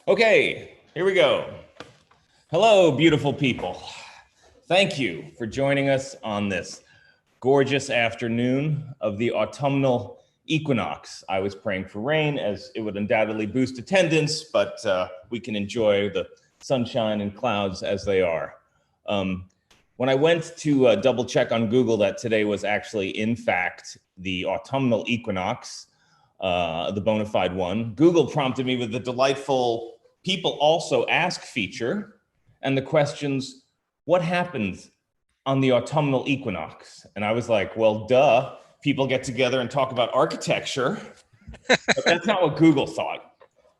Okay, here we go. Hello, beautiful people. Thank you for joining us on this gorgeous afternoon of the autumnal equinox. I was praying for rain as it would undoubtedly boost attendance, but we can enjoy the sunshine and clouds as they are. When I went to double check on Google that today was actually, in fact, the autumnal equinox, the bona fide one, Google prompted me with the delightful people also ask feature and the questions, what happens on the autumnal equinox? And I was like, well, duh, people get together and talk about architecture. But that's not what Google thought.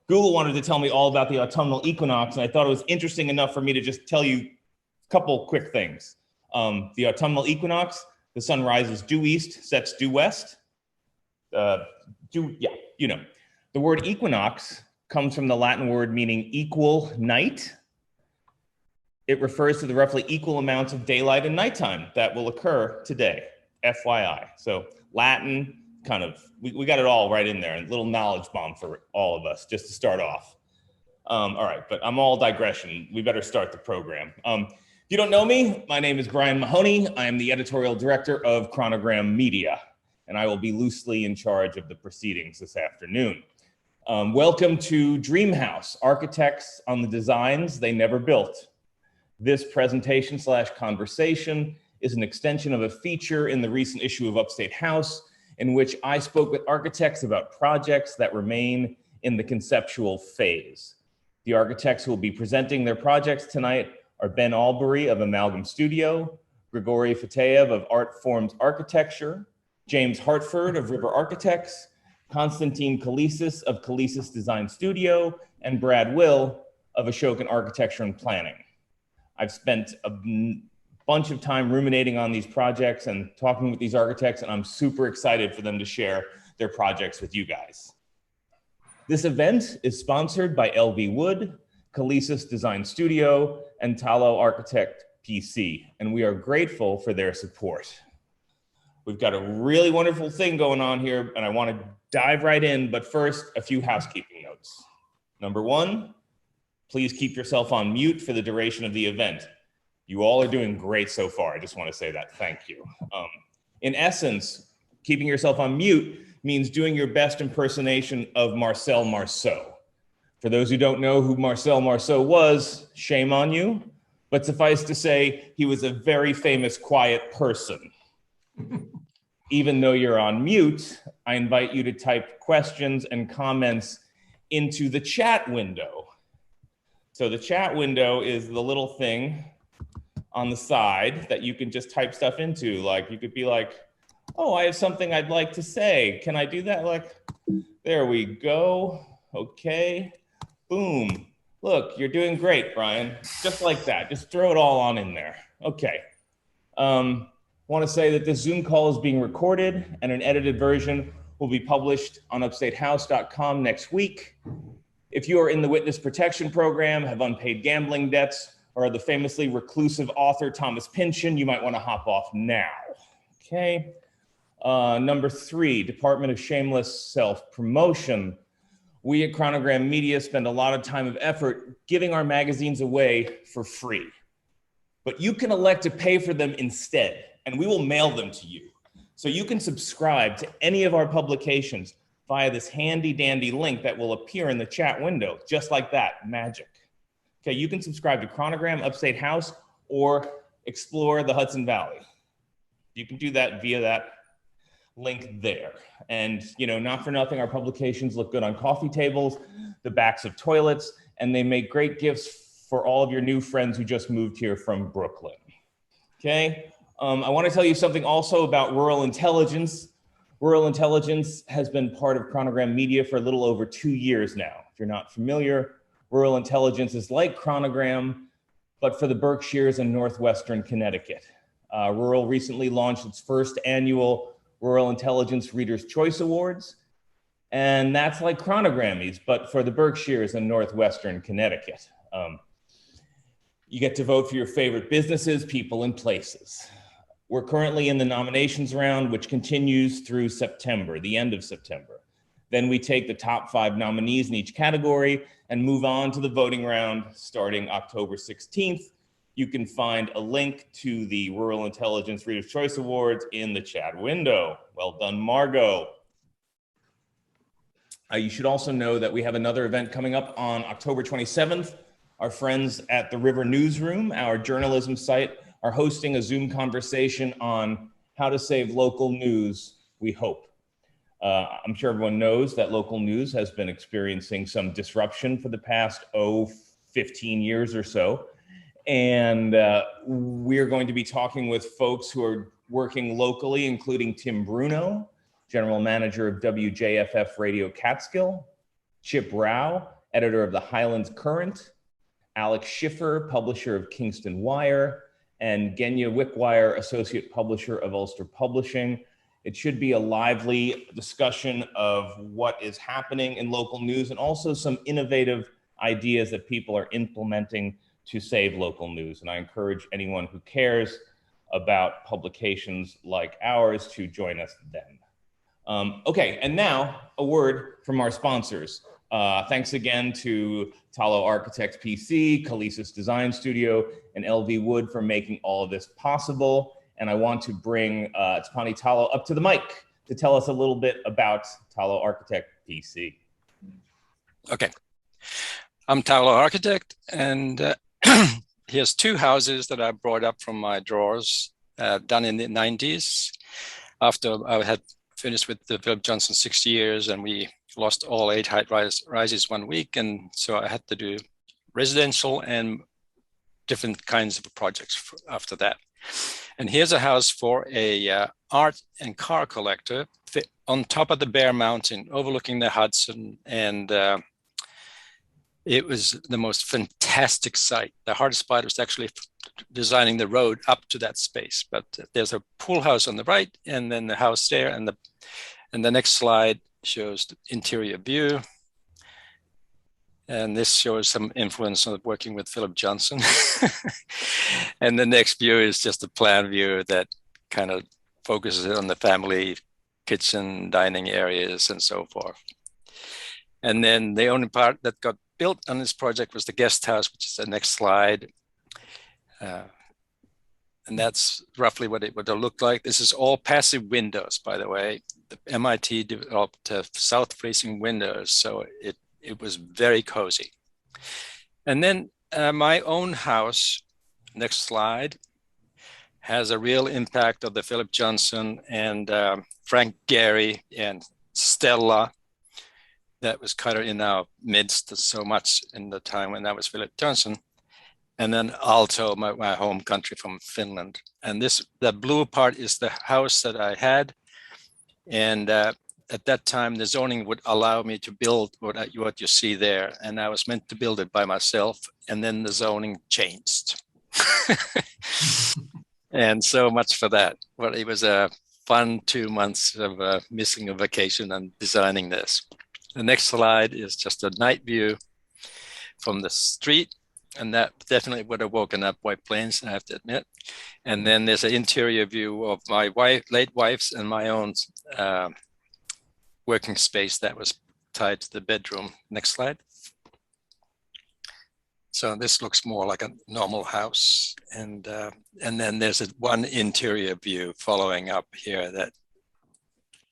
Google wanted to tell me all about the autumnal equinox, and I thought it was interesting enough for me to just tell you a couple quick things. The autumnal equinox, the sun rises due east, sets due west. The word equinox comes from the Latin word meaning equal night. It refers to the roughly equal amounts of daylight and nighttime that will occur today, FYI. So Latin, kind of, we got it all right in there, and a little knowledge bomb for all of us, just to start off. All right, but I'm all digression. We better start the program. If you don't know me, my name is Brian Mahoney. I am the editorial director of Chronogram Media, and I will be loosely in charge of the proceedings this afternoon. Welcome to Dream House, Architects on the Designs They Never Built. This presentation / conversation is an extension of a feature in the recent issue of Upstate House, in which I spoke with architects about projects that remain in the conceptual phase. The architects who will be presenting their projects tonight are Ben Albury of Amalgam Studio, Grigori Fateyev of Art Forms Architecture, James Hartford of River Architects, Constantine Kalesis of Kaleisis Design Studio, and Brad Will of Ashokan Architecture and Planning. I've spent a bunch of time ruminating on these projects and talking with these architects, and I'm super excited for them to share their projects with you guys. This event is sponsored by LV Wood, Kaleisis Design Studio, and Talo Architect PC, and we are grateful for their support. We've got a really wonderful thing going on here, and I want to dive right in, but first, a few housekeeping notes. Number one, please keep yourself on mute for the duration of the event. You all are doing great so far. I just want to say that. Thank you. In essence, keeping yourself on mute means doing your best impersonation of Marcel Marceau. For those who don't know who Marcel Marceau was, shame on you, but suffice to say, he was a very famous quiet person. Even though you're on mute, I invite you to type questions and comments into the chat window. So the chat window is the little thing on the side that you can just type stuff into. Like, you could be like, oh, I have something I'd like to say. Can I do that? Like, there we go. Okay, boom. Look, you're doing great, Brian. Just like that, just throw it all on in there. Okay. I want to say that this Zoom call is being recorded and an edited version will be published on upstatehouse.com next week. If you are in the witness protection program, have unpaid gambling debts, or are the famously reclusive author Thomas Pynchon, you might want to hop off now. Okay. Number three, Department of Shameless Self-Promotion. We at Chronogram Media spend a lot of time and effort giving our magazines away for free. But you can elect to pay for them instead, and we will mail them to you. So you can subscribe to any of our publications via this handy dandy link that will appear in the chat window, just like that, magic. Okay, you can subscribe to Chronogram, Upstate House, or explore the Hudson Valley. You can do that via that link there. And not for nothing, our publications look good on coffee tables, the backs of toilets, and they make great gifts for all of your new friends who just moved here from Brooklyn. Okay, I want to tell you something also about rural intelligence. Rural intelligence has been part of Chronogram Media for a little over 2 years now. If you're not familiar, rural intelligence is like Chronogram, but for the Berkshires and Northwestern Connecticut. Rural recently launched its first annual Rural Intelligence Reader's Choice Awards, and that's like Chronogrammys, but for the Berkshires and Northwestern Connecticut. You get to vote for your favorite businesses, people, and places. We're currently in the nominations round, which continues through September, the end of September. Then we take the top 5 nominees in each category and move on to the voting round starting October 16th. You can find a link to the Rural Intelligence Reader's Choice Awards in the chat window. Well done, Margot. You should also know that we have another event coming up on October 27th. Our friends at the River Newsroom, our journalism site, are hosting a Zoom conversation on how to save local news, we hope. I'm sure everyone knows that local news has been experiencing some disruption for the past, 15 years or so. And we're going to be talking with folks who are working locally, including Tim Bruno, General Manager of WJFF Radio Catskill, Chip Rao, editor of the Highlands Current, Alex Schiffer, publisher of Kingston Wire, and Genya Wickwire, associate publisher of Ulster Publishing. It should be a lively discussion of what is happening in local news and also some innovative ideas that people are implementing to save local news. And I encourage anyone who cares about publications like ours to join us then. Okay, and now a word from our sponsors. Thanks again to Talo Architects PC, Kaleisis Design Studio, and LV Wood for making all of this possible. And I want to bring Tpani Talo up to the mic to tell us a little bit about Talo Architect PC. Okay, I'm Talo Architect, and here's 2 houses that I brought up from my drawers, done in the 90s, after I had finished with the Philip Johnson 6 years, and we lost all 8 height rises 1 week. And so I had to do residential and different kinds of projects after that. And here's a house for a art and car collector on top of the Bear Mountain, overlooking the Hudson. And it was the most fantastic site. The hardest part was actually designing the road up to that space. But there's a pool house on the right, and then the house there. And the next slide shows the interior view. And this shows some influence of working with Philip Johnson. And the next view is just a plan view that kind of focuses on the family kitchen, dining areas, and so forth. And then the only part that got built on this project was the guest house, which is the next slide. And that's roughly what it would have looked like. This is all passive windows, by the way. The MIT developed south-facing windows, so it was very cozy. And then my own house, next slide, has a real impact of the Philip Johnson and Frank Gehry and Stella that was kind of in our midst so much in the time when that was Philip Johnson. And then Aalto, my home country from Finland. And the blue part is the house that I had. And at that time, the zoning would allow me to build what you see there. And I was meant to build it by myself. And then the zoning changed. And so much for that. But it was a fun 2 months of missing a vacation and designing this. The next slide is just a night view from the street. And that definitely would have woken up White Plains, I have to admit. And then there's an interior view of my late wife's and my own working space that was tied to the bedroom. Next slide. So this looks more like a normal house. And then there's one interior view following up here that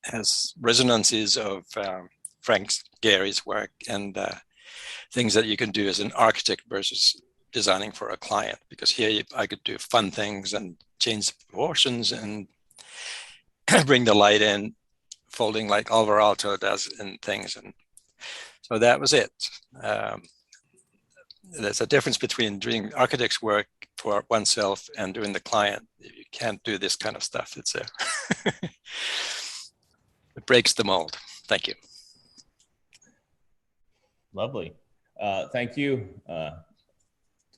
has resonances of Frank Gehry's work and things that you can do as an architect versus designing for a client, because here I could do fun things and change the proportions and bring the light in, folding like Alvar Aalto does and things. And so that was it. There's a difference between doing architect's work for oneself and doing the client. You can't do this kind of stuff. It's it breaks the mold. Thank you. Lovely. Thank you,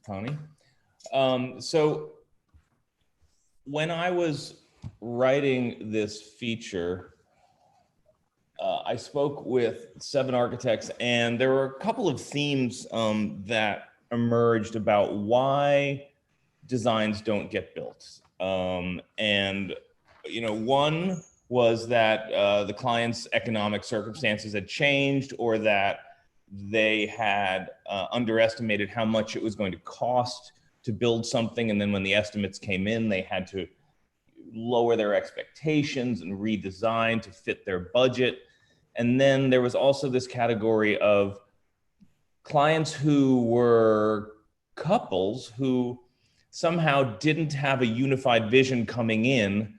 Tony. So when I was writing this feature, I spoke with 7 architects, and there were a couple of themes that emerged about why designs don't get built. And, one was that the client's economic circumstances had changed, or that they had underestimated how much it was going to cost to build something. And then when the estimates came in, they had to lower their expectations and redesign to fit their budget. And then there was also this category of clients who were couples who somehow didn't have a unified vision coming in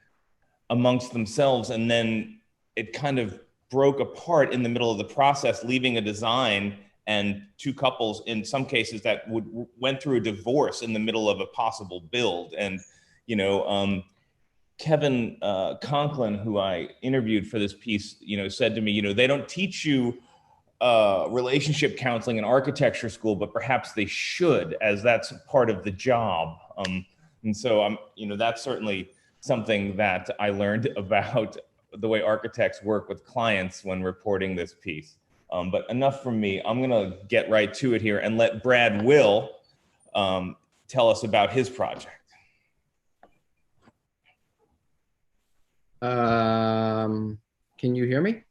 amongst themselves. And then it kind of broke apart in the middle of the process, leaving a design and two couples, in some cases, that went through a divorce in the middle of a possible build. And, Kevin Conklin, who I interviewed for this piece, said to me, they don't teach you relationship counseling in architecture school, but perhaps they should, as that's part of the job. And so that's certainly something that I learned about the way architects work with clients when reporting this piece. But enough from me. I'm gonna get right to it here and let Brad Will tell us about his project. Can you hear me?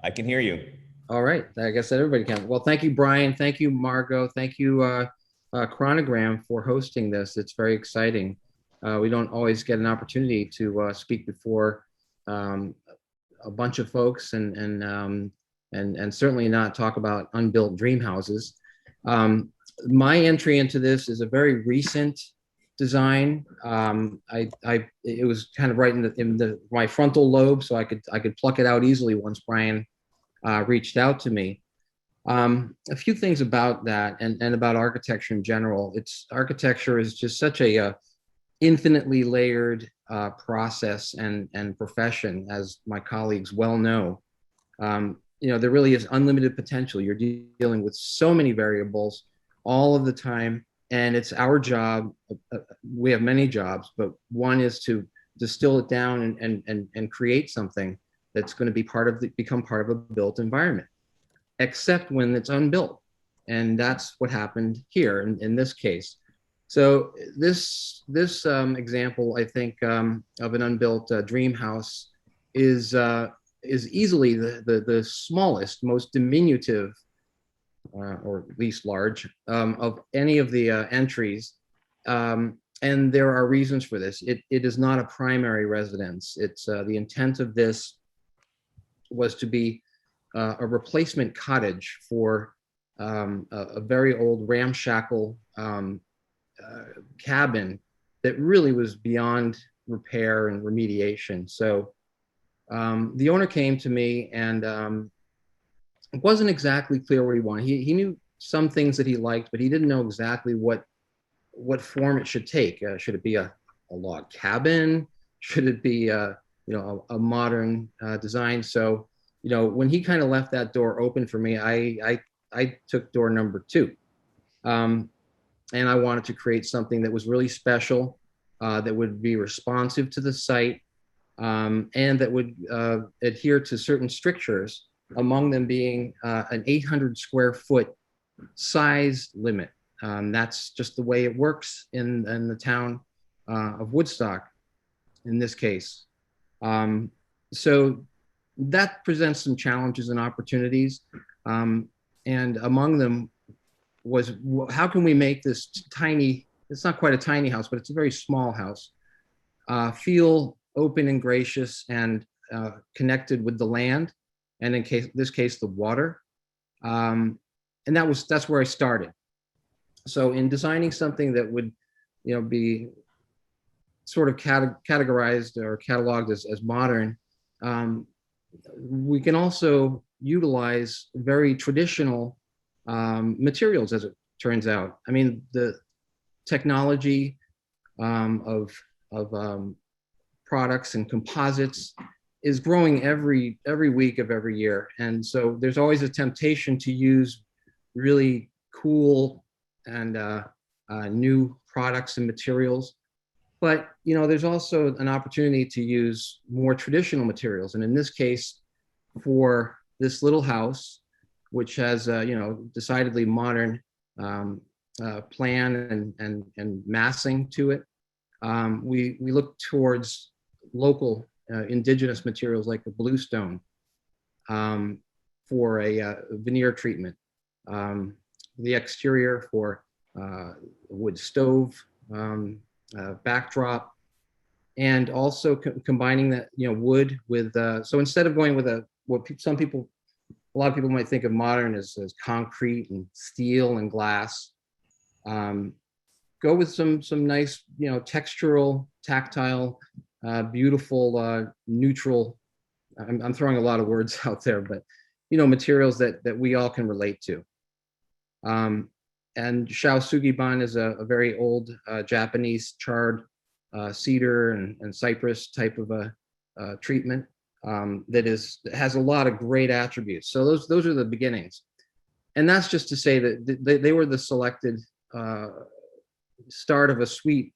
I can hear you. All right, I guess everybody can. Well, thank you, Brian. Thank you, Margot. Thank you, Chronogram, for hosting this. It's very exciting. We don't always get an opportunity to speak before a bunch of folks, and certainly not talk about unbuilt dream houses. My entry into this is a very recent design. It was kind of right in my frontal lobe, so I could pluck it out easily once Brian reached out to me. A few things about that, and about architecture in general. Architecture is just such a infinitely layered process and profession, as my colleagues well know. There really is unlimited potential. You're dealing with so many variables all of the time, and it's our job. We have many jobs, but one is to distill it down and create something that's going to become part of a built environment, except when it's unbuilt. And that's what happened here in this case. So this example, I think, of an unbuilt dream house is easily the smallest, most diminutive, or at least large, of any of the entries. And there are reasons for this. It is not a primary residence. It's the intent of this was to be a replacement cottage for a very old ramshackle cabin that really was beyond repair and remediation. So the owner came to me, and it wasn't exactly clear what he wanted. He knew some things that he liked, but he didn't know exactly what form it should take. Should it be a log cabin? Should it be a modern design? So when he kind of left that door open for me, I took door number 2. And I wanted to create something that was really special, that would be responsive to the site, and that would adhere to certain strictures, among them being an 800 square foot size limit. That's just the way it works in the town of Woodstock, in this case. So that presents some challenges and opportunities. And among them was, how can we make this tiny, it's not quite a tiny house, but it's a very small house, feel open and gracious and connected with the land, and in this case, the water. And that's where I started. So in designing something that would, be sort of categorized or cataloged as modern, we can also utilize very traditional materials, as it turns out. I mean, the technology of products and composites is growing every week of every year. And so there's always a temptation to use really cool and new products and materials. But, there's also an opportunity to use more traditional materials. And in this case, for this little house, which has, decidedly modern plan and massing to it, we look towards local indigenous materials like the bluestone for a veneer treatment. The exterior for wood stove, backdrop, and also combining that, wood with, so instead of going with a lot of people might think of modern as concrete and steel and glass, go with some nice, textural, tactile, beautiful, neutral, I'm throwing a lot of words out there, but, materials that we all can relate to. And Shao Sugiban is a very old Japanese charred cedar and cypress type of a treatment that has a lot of great attributes. So those are the beginnings. And that's just to say that they were the selected start of a suite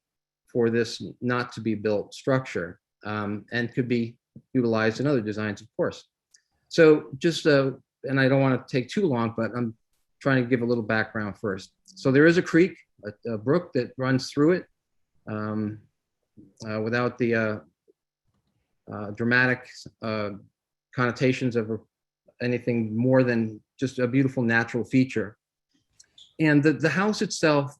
for this not to be built structure, and could be utilized in other designs, of course. So just, and I don't want to take too long, but I'm trying to give a little background first. So there is a creek, a brook that runs through it, without the dramatic connotations of anything more than just a beautiful natural feature. And the house itself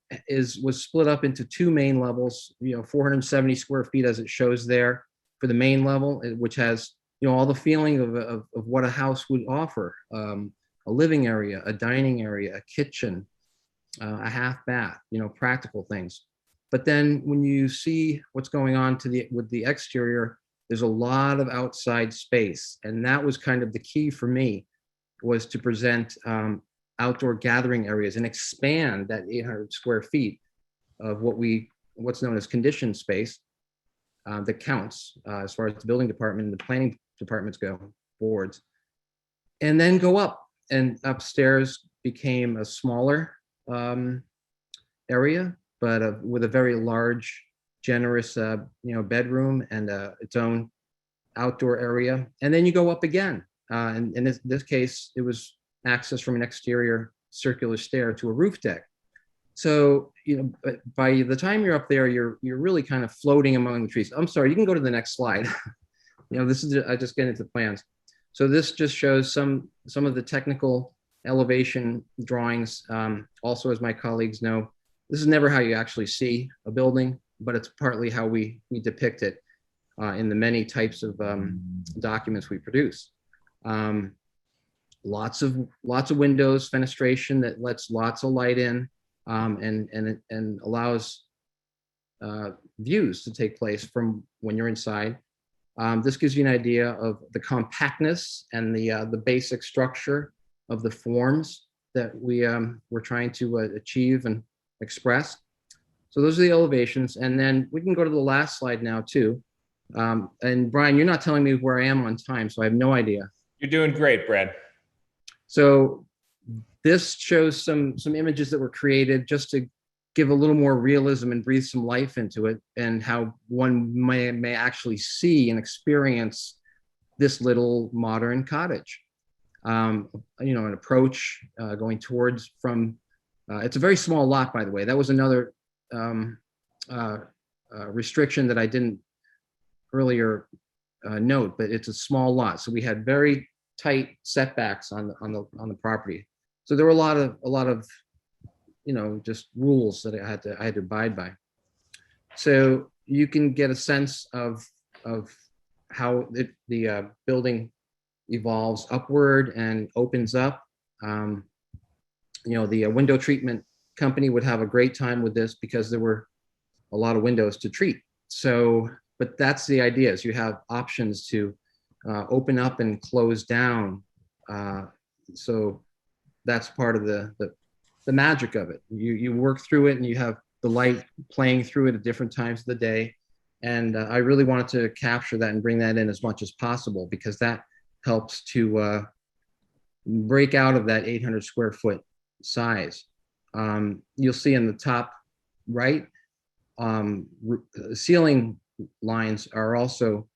was split up into two main levels, 470 square feet as it shows there for the main level, which has, all the feeling of what a house would offer. A living area, a dining area, a kitchen, a half bath, practical things. But then when you see what's going on with the exterior, there's a lot of outside space. And that was kind of the key for me, was to present outdoor gathering areas and expand that 800 square feet of what's known as conditioned space that counts as far as the building department and the planning departments go, boards, and then go up. And upstairs became a smaller area, but with a very large, generous, bedroom and its own outdoor area. And then you go up again. And in this case, it was access from an exterior circular stair to a roof deck. So, by the time you're up there, you're really kind of floating among the trees. I'm sorry, you can go to the next slide. This is, I just get into the plans. So this just shows some of the technical elevation drawings. Also, as my colleagues know, this is never how you actually see a building, but it's partly how we depict it in the many types of documents we produce. Lots of windows, fenestration that lets lots of light in, and allows views to take place from when you're inside. This gives you an idea of the compactness and the basic structure of the forms that we're trying to achieve and express. So those are the elevations. And then we can go to the last slide now too. And Brian, you're not telling me where I am on time, so I have no idea. You're doing great, Brad. So this shows some images that were created just to give a little more realism and breathe some life into it, and how one may actually see and experience this little modern cottage. An approach going towards from, it's a very small lot, by the way. That was another restriction that I didn't earlier note, but it's a small lot. So we had very tight setbacks on the property. So there were a lot of just rules that I had to abide by. So you can get a sense of how the building evolves upward and opens up. The window treatment company would have a great time with this because there were a lot of windows to treat. So, but that's the idea, is you have options to open up and close down. So that's part of the magic of it. You work through it and you have the light playing through it at different times of the day. And I really wanted to capture that and bring that in as much as possible, because that helps to break out of that 800 square foot size. You'll see in the top right, ceiling lines are also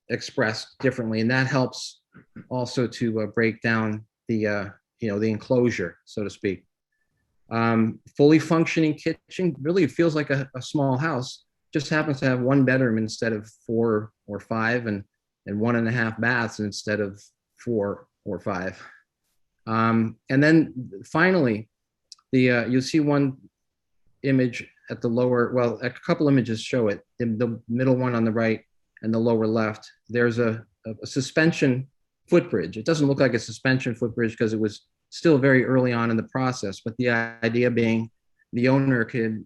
expressed differently, and that helps also to break down the the enclosure, so to speak. Fully functioning kitchen. Really, it feels like a small house. Just happens to have one bedroom instead of 4 or 5 and 1.5 baths instead of 4 or 5. And then finally, you'll see one image at the lower, well, a couple images show it. In the middle one on the right and the lower left, there's a suspension footbridge. It doesn't look like a suspension footbridge because it was still very early on in the process, but the idea being the owner could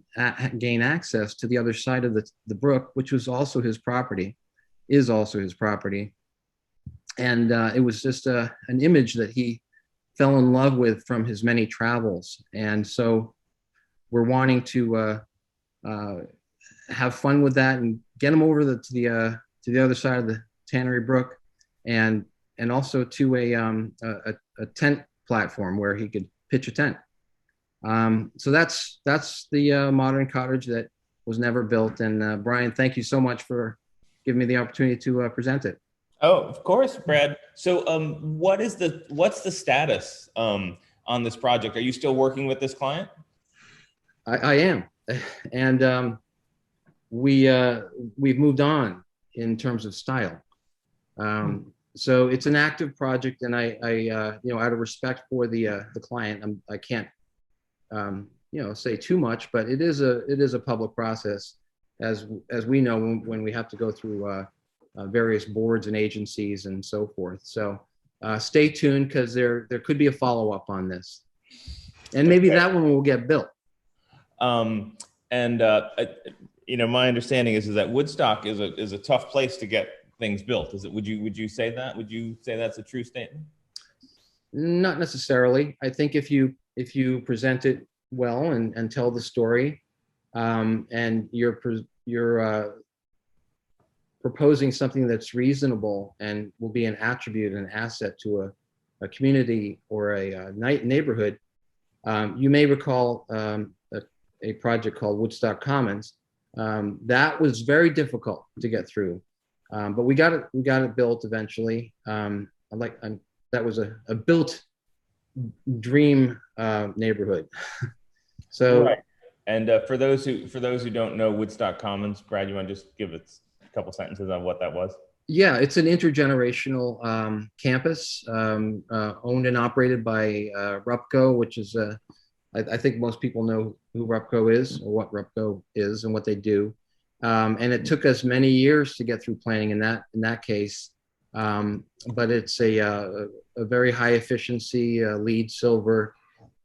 gain access to the other side of the brook, which was also his property, is also his property. And it was just an image that he fell in love with from his many travels. And so we're wanting to have fun with that and get him over to the other side of the Tannery Brook, and also to a tent platform where he could pitch a tent. So that's the modern cottage that was never built. And Brian, thank you so much for giving me the opportunity to present it. Oh, of course, Brad. So what's the status on this project? Are you still working with this client? I am. And we've moved on in terms of style. So it's an active project, and I out of respect for the client, I can't say too much, but it is a public process, as we know when we have to go through various boards and agencies and so forth. So stay tuned, because there could be a follow-up on this, and maybe that one will get built. My understanding is that Woodstock is a tough place to get things built. Is it? Would you say that? Would you say that's a true statement? Not necessarily. I think if you present it well and tell the story, and you're proposing something that's reasonable and will be an attribute, an asset to a community or a neighborhood. You may recall a project called Woodstock Commons. That was very difficult to get through, but we got it built eventually. That was a built dream neighborhood. So, right. And for those who don't know Woodstock Commons, Brad, you want to just give us a couple sentences on what that was? Yeah, it's an intergenerational campus owned and operated by Rupco, which is I think most people know who Rupco is, or what Rupco is and what they do. And it took us many years to get through planning in that case. But it's a very high efficiency LEED silver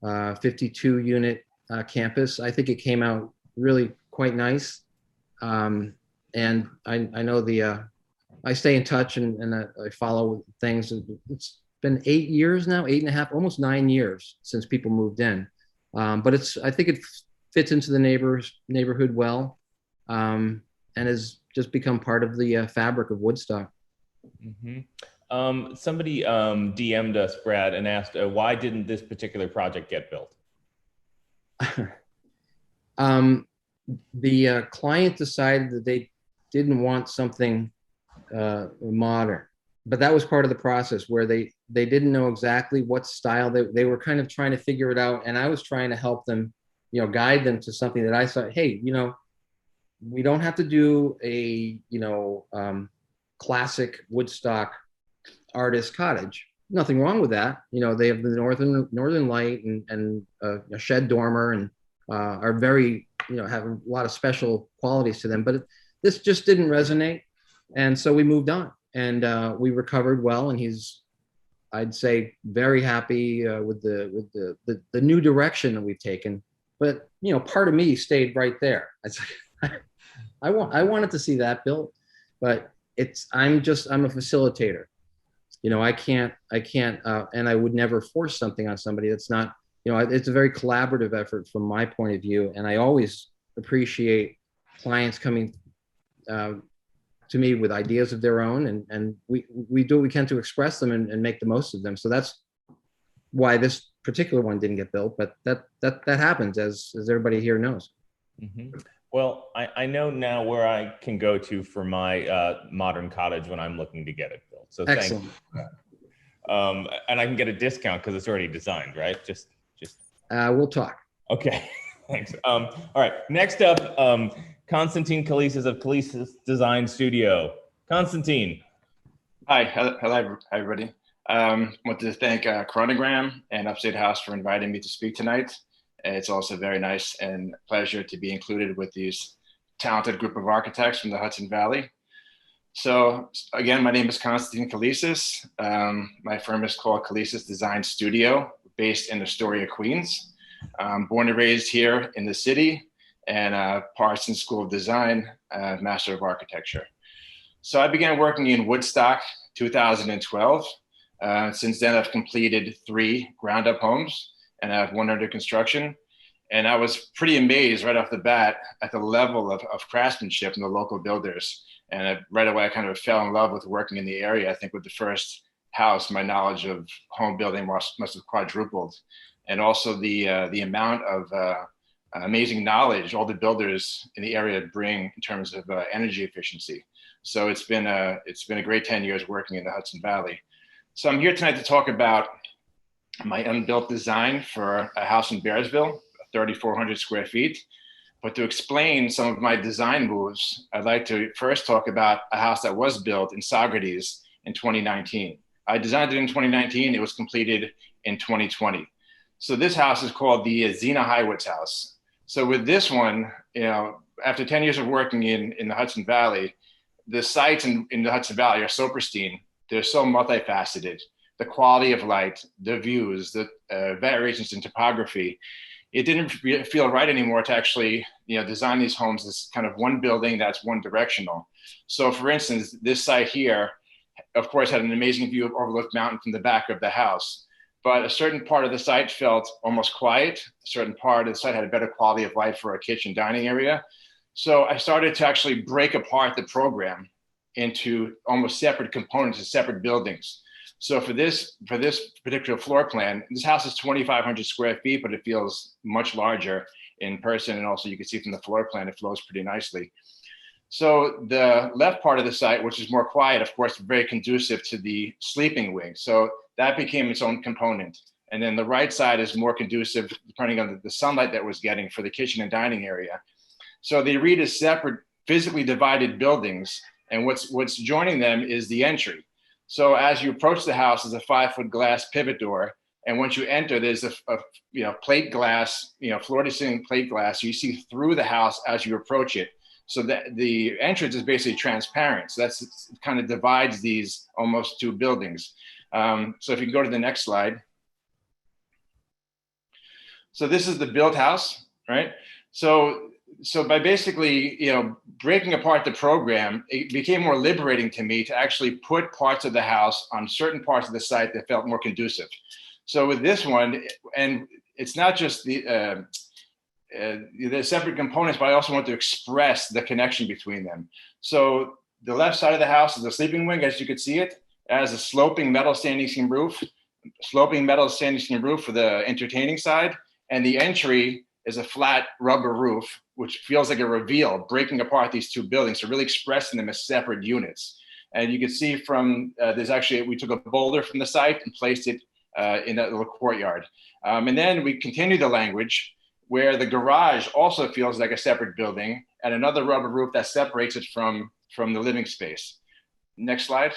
52 unit campus. I think it came out really quite nice. And I know I stay in touch and I follow things. It's been 8 years now, 8.5, almost 9 years since people moved in. But I think it fits into the neighborhood well, and has just become part of the fabric of Woodstock. Mm-hmm. Somebody DM'd us, Brad, and asked, why didn't this particular project get built? The client decided that they didn't want something modern, but that was part of the process where they didn't know exactly what style they were kind of trying to figure it out. And I was trying to help them, guide them to something that I thought, hey, we don't have to do a, classic Woodstock artist cottage. Nothing wrong with that. They have the northern light and a shed dormer, and are very, have a lot of special qualities to them, but this just didn't resonate. And so we moved on, and we recovered well. And he's, I'd say, very happy with the new direction that we've taken. But part of me stayed right there. It's like, I wanted to see that built, but I'm a facilitator. I can't, and I would never force something on somebody that's not. It's a very collaborative effort from my point of view, and I always appreciate clients coming to me with ideas of their own, and we do what we can to express them and make the most of them. So that's why this particular one didn't get built, but that happens, as everybody here knows. Mm-hmm. Well, I know now where I can go to for my modern cottage when I'm looking to get it built. So excellent. Thank you. And I can get a discount because it's already designed, right? Just. We'll talk. Okay, thanks. All right, next up, Constantine Kalesis of Kaleisis Design Studio. Constantine. Hi, hello, everybody. Want to thank Chronogram and Upstate House for inviting me to speak tonight. It's also very nice and pleasure to be included with these talented group of architects from the Hudson Valley. So again, my name is Constantine Kalesis. My firm is called Kaleisis Design Studio, based in Astoria, Queens. Born and raised here in the city, and Parsons School of Design, Master of Architecture. So I began working in Woodstock 2012. Since then, I've completed 3 ground-up homes, and I have 1 under construction. And I was pretty amazed right off the bat at the level of craftsmanship in the local builders. And right away, I kind of fell in love with working in the area. I think with the first house, my knowledge of home building must have quadrupled. And also the amount of amazing knowledge all the builders in the area bring in terms of energy efficiency. So it's been a great 10 years working in the Hudson Valley. So I'm here tonight to talk about my unbuilt design for a house in Bearsville, 3,400 square feet. But to explain some of my design moves, I'd like to first talk about a house that was built in Saugerties in 2019. I designed it in 2019. It was completed in 2020. So this house is called the Zena Highwoods house. So with this one, after 10 years of working in the Hudson Valley, the sites in the Hudson Valley are so pristine. They're so multifaceted. The quality of light, the views, the variations in topography. It didn't feel right anymore to actually, design these homes as kind of one building that's one directional. So for instance, this site here, of course, had an amazing view of overlooked mountain from the back of the house. But a certain part of the site felt almost quiet. A certain part of the site had a better quality of light for a kitchen dining area. So I started to actually break apart the program into almost separate components and separate buildings. So for this particular floor plan, this house is 2,500 square feet, but it feels much larger in person. And also you can see from the floor plan, it flows pretty nicely. So the left part of the site, which is more quiet, of course, very conducive to the sleeping wing. So that became its own component. And then the right side is more conducive, depending on the sunlight that was getting for the kitchen and dining area. So they read as separate, physically divided buildings. And what's joining them is the entry. So as you approach the house, there's a 5-foot glass pivot door. And once you enter, there's a plate glass, floor to ceiling plate glass. You see through the house as you approach it. So that the entrance is basically transparent. So it kind of divides these almost 2 buildings. So if you can go to the next slide. So this is the built house, right? So by basically, breaking apart the program, it became more liberating to me to actually put parts of the house on certain parts of the site that felt more conducive. So with this one, and it's not just the separate components, but I also want to express the connection between them. So the left side of the house is the sleeping wing, as you can see it. It has a sloping metal standing seam roof for the entertaining side. And the entry is a flat rubber roof, which feels like a reveal, breaking apart these 2 buildings, so really expressing them as separate units. And you can see from, we took a boulder from the site and placed it in that little courtyard. And then we continued the language where the garage also feels like a separate building and another rubber roof that separates it from the living space. Next slide.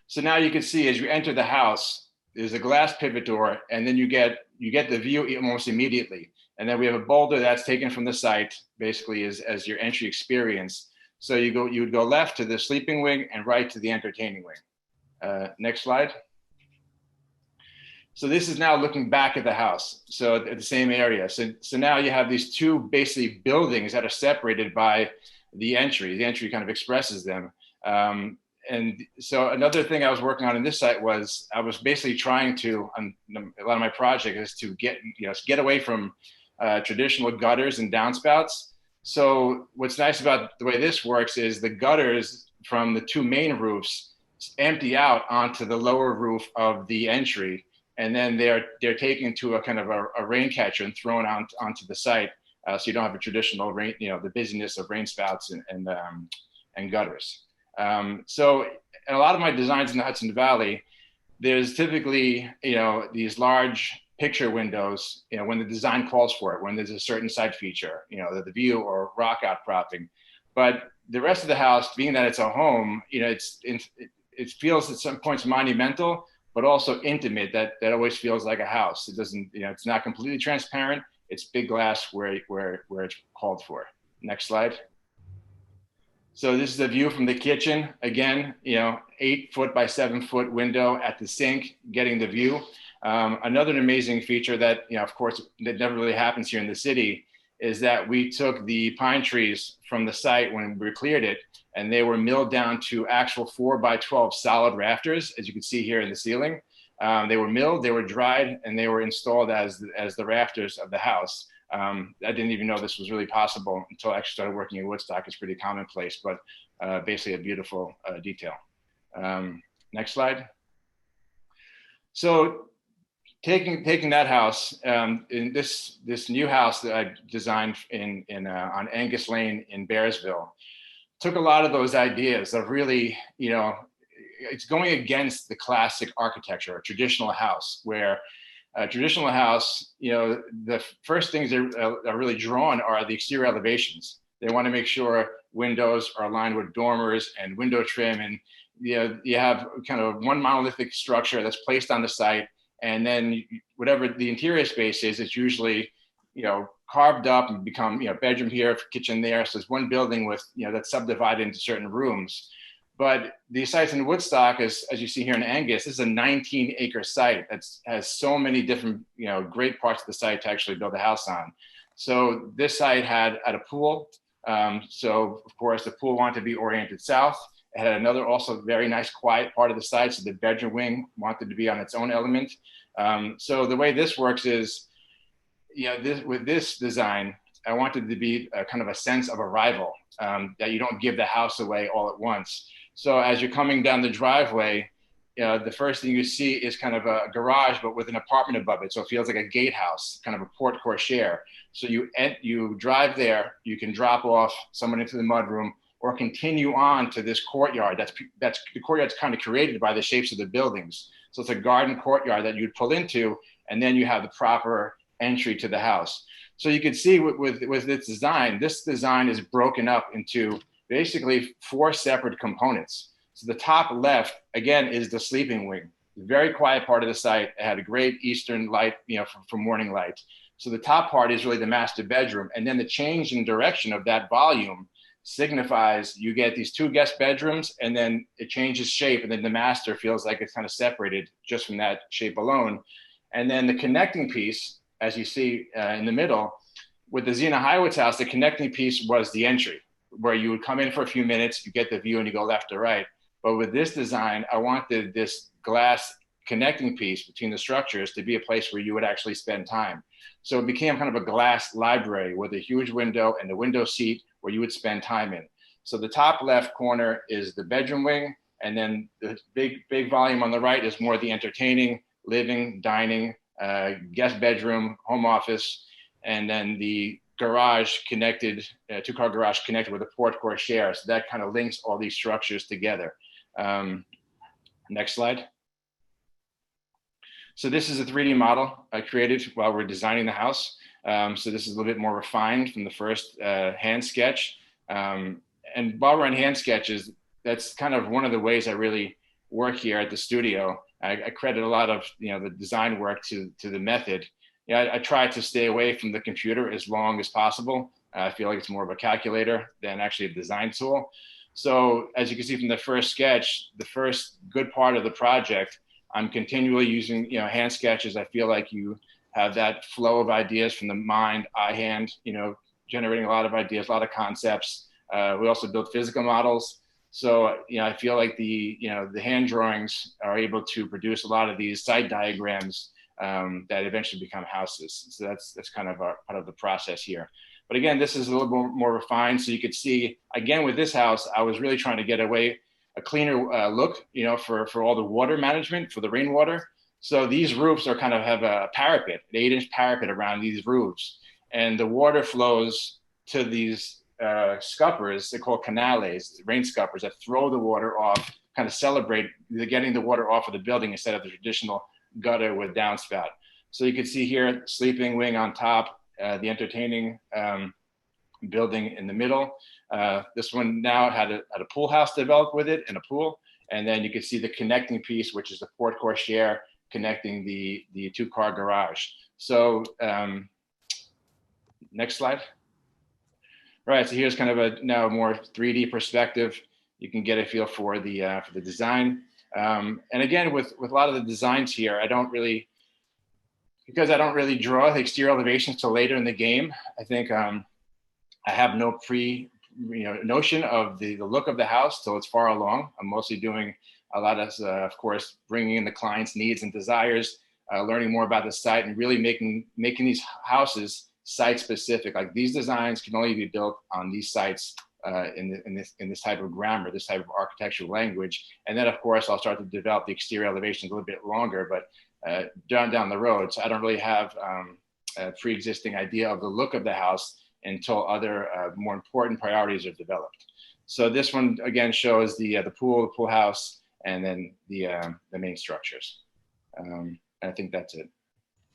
So now you can see as you enter the house, there's a glass pivot door, and then you get the view almost immediately. And then we have a boulder that's taken from the site, basically as your entry experience. So you would go left to the sleeping wing and right to the entertaining wing. Next slide. So this is now looking back at the house, so at the same area. So now you have these 2 basically buildings that are separated by the entry. The entry kind of expresses them. And so another thing I was working on in this site was I was basically trying to, a lot of my project is to get away from traditional gutters and downspouts. So what's nice about the way this works is the gutters from the 2 main roofs empty out onto the lower roof of the entry. And then they're taken to a kind of a rain catcher and thrown onto the site. So you don't have a traditional rain, the busyness of rain spouts and gutters. So in a lot of my designs in the Hudson Valley, there's typically, these large picture windows, when the design calls for it, when there's a certain site feature, the view or rock outcropping. But the rest of the house, being that it's a home, you know, it feels at some points monumental, but also intimate. That always feels like a house. It doesn't, you know, it's not completely transparent. It's big glass where it's called for. Next slide. So this is a view from the kitchen. Again, you know, 8 foot by 7 foot window at the sink, getting the view. Another amazing feature that, you know, of course, that never really happens here in the city is that we took the pine trees from the site when we cleared it, and they were milled down to actual 4 by 12 solid rafters, as you can see here in the ceiling. They were milled, they were dried, and they were installed as the rafters of the house. I didn't even know this was really possible until I actually started working in Woodstock. It's pretty commonplace, but basically a beautiful detail. Next slide. So taking that house, in this new house that I designed on Angus Lane in Bearsville, took a lot of those ideas of really, you know, it's going against the classic architecture, a traditional house, where a traditional house, you know, the first things that are really drawn are the exterior elevations. They want to make sure windows are aligned with dormers and window trim, and you know, you have kind of one monolithic structure that's placed on the site, and then whatever the interior space is, it's usually, you know, carved up and become, you know, bedroom here, kitchen there. So it's one building with, you know, that's subdivided into certain rooms. But the sites in Woodstock, as you see here in Angus, this is a 19-acre site that has so many different, you know, great parts of the site to actually build a house on. So this site had a pool. So of course the pool wanted to be oriented south. It had another also very nice quiet part of the site. So the bedroom wing wanted to be on its own element. So the way this works is, you know, with this design, I wanted to be kind of a sense of arrival, that you don't give the house away all at once. So as you're coming down the driveway, you know, the first thing you see is kind of a garage, but with an apartment above it. So it feels like a gatehouse, kind of a porte cochere. So you drive there, you can drop off someone into the mudroom, or continue on to this courtyard. That's the courtyard's kind of created by the shapes of the buildings. So it's a garden courtyard that you'd pull into, and then you have the proper entry to the house. So you can see with this design is broken up into basically 4 separate components. So the top left, again, is the sleeping wing, very quiet part of the site. It had a great eastern light, you know, for morning light. So the top part is really the master bedroom. And then the change in direction of that volume signifies you get these 2 guest bedrooms, and then it changes shape, and then the master feels like it's kind of separated just from that shape alone. And then the connecting piece, as you see in the middle, with the Zena Highwoods house, the connecting piece was the entry, where you would come in for a few minutes, you get the view, and you go left or right. But with this design, I wanted this glass connecting piece between the structures to be a place where you would actually spend time. So it became kind of a glass library with a huge window and the window seat where you would spend time in. So the top left corner is the bedroom wing, and then the big volume on the right is more the entertaining, living, dining, guest bedroom, home office, and then the garage connected, 2-car garage connected with a porte cochere. So that kind of links all these structures together. Next slide. So this is a 3D model I created while we're designing the house. So this is a little bit more refined from the first hand sketch. And while we're on hand sketches, that's kind of one of the ways I really work here at the studio. I credit a lot of, you know, the design work to the method. Yeah, I try to stay away from the computer as long as possible. I feel like it's more of a calculator than actually a design tool. So as you can see from the first sketch, the first good part of the project, I'm continually using, you know, hand sketches. I feel like you have that flow of ideas from the mind, eye, hand, you know, generating a lot of ideas, a lot of concepts. We also build physical models. So, you know, I feel like the hand drawings are able to produce a lot of these site diagrams that eventually become houses. So that's kind of part of the process here. But again, this is a little more refined. So you could see, again, with this house, I was really trying to get away a cleaner look, you know, for all the water management, for the rainwater. So these roofs are kind of have a parapet, an 8-inch parapet around these roofs. And the water flows to these scuppers, they're called canales, rain scuppers, that throw the water off, kind of celebrate getting the water off of the building instead of the traditional gutter with downspout. So you can see here, sleeping wing on top, the entertaining building in the middle. This one now had a pool house developed with it and a pool. And then you can see the connecting piece, which is the porte cochere connecting the two-car garage. So next slide. Right, so here's kind of a now more 3D perspective. You can get a feel for the design. And again, with a lot of the designs here, because I don't really draw the exterior elevations till later in the game. I think I have no notion of the look of the house till it's far along. I'm mostly doing a lot of course, bringing in the client's needs and desires, learning more about the site, and really making these houses site specific. Like these designs can only be built on these sites in this type of grammar, this type of architectural language. And then of course, I'll start to develop the exterior elevations a little bit longer, but down the road. So I don't really have a pre-existing idea of the look of the house until other more important priorities are developed. So this one again shows the pool house, and then the main structures. And I think that's it.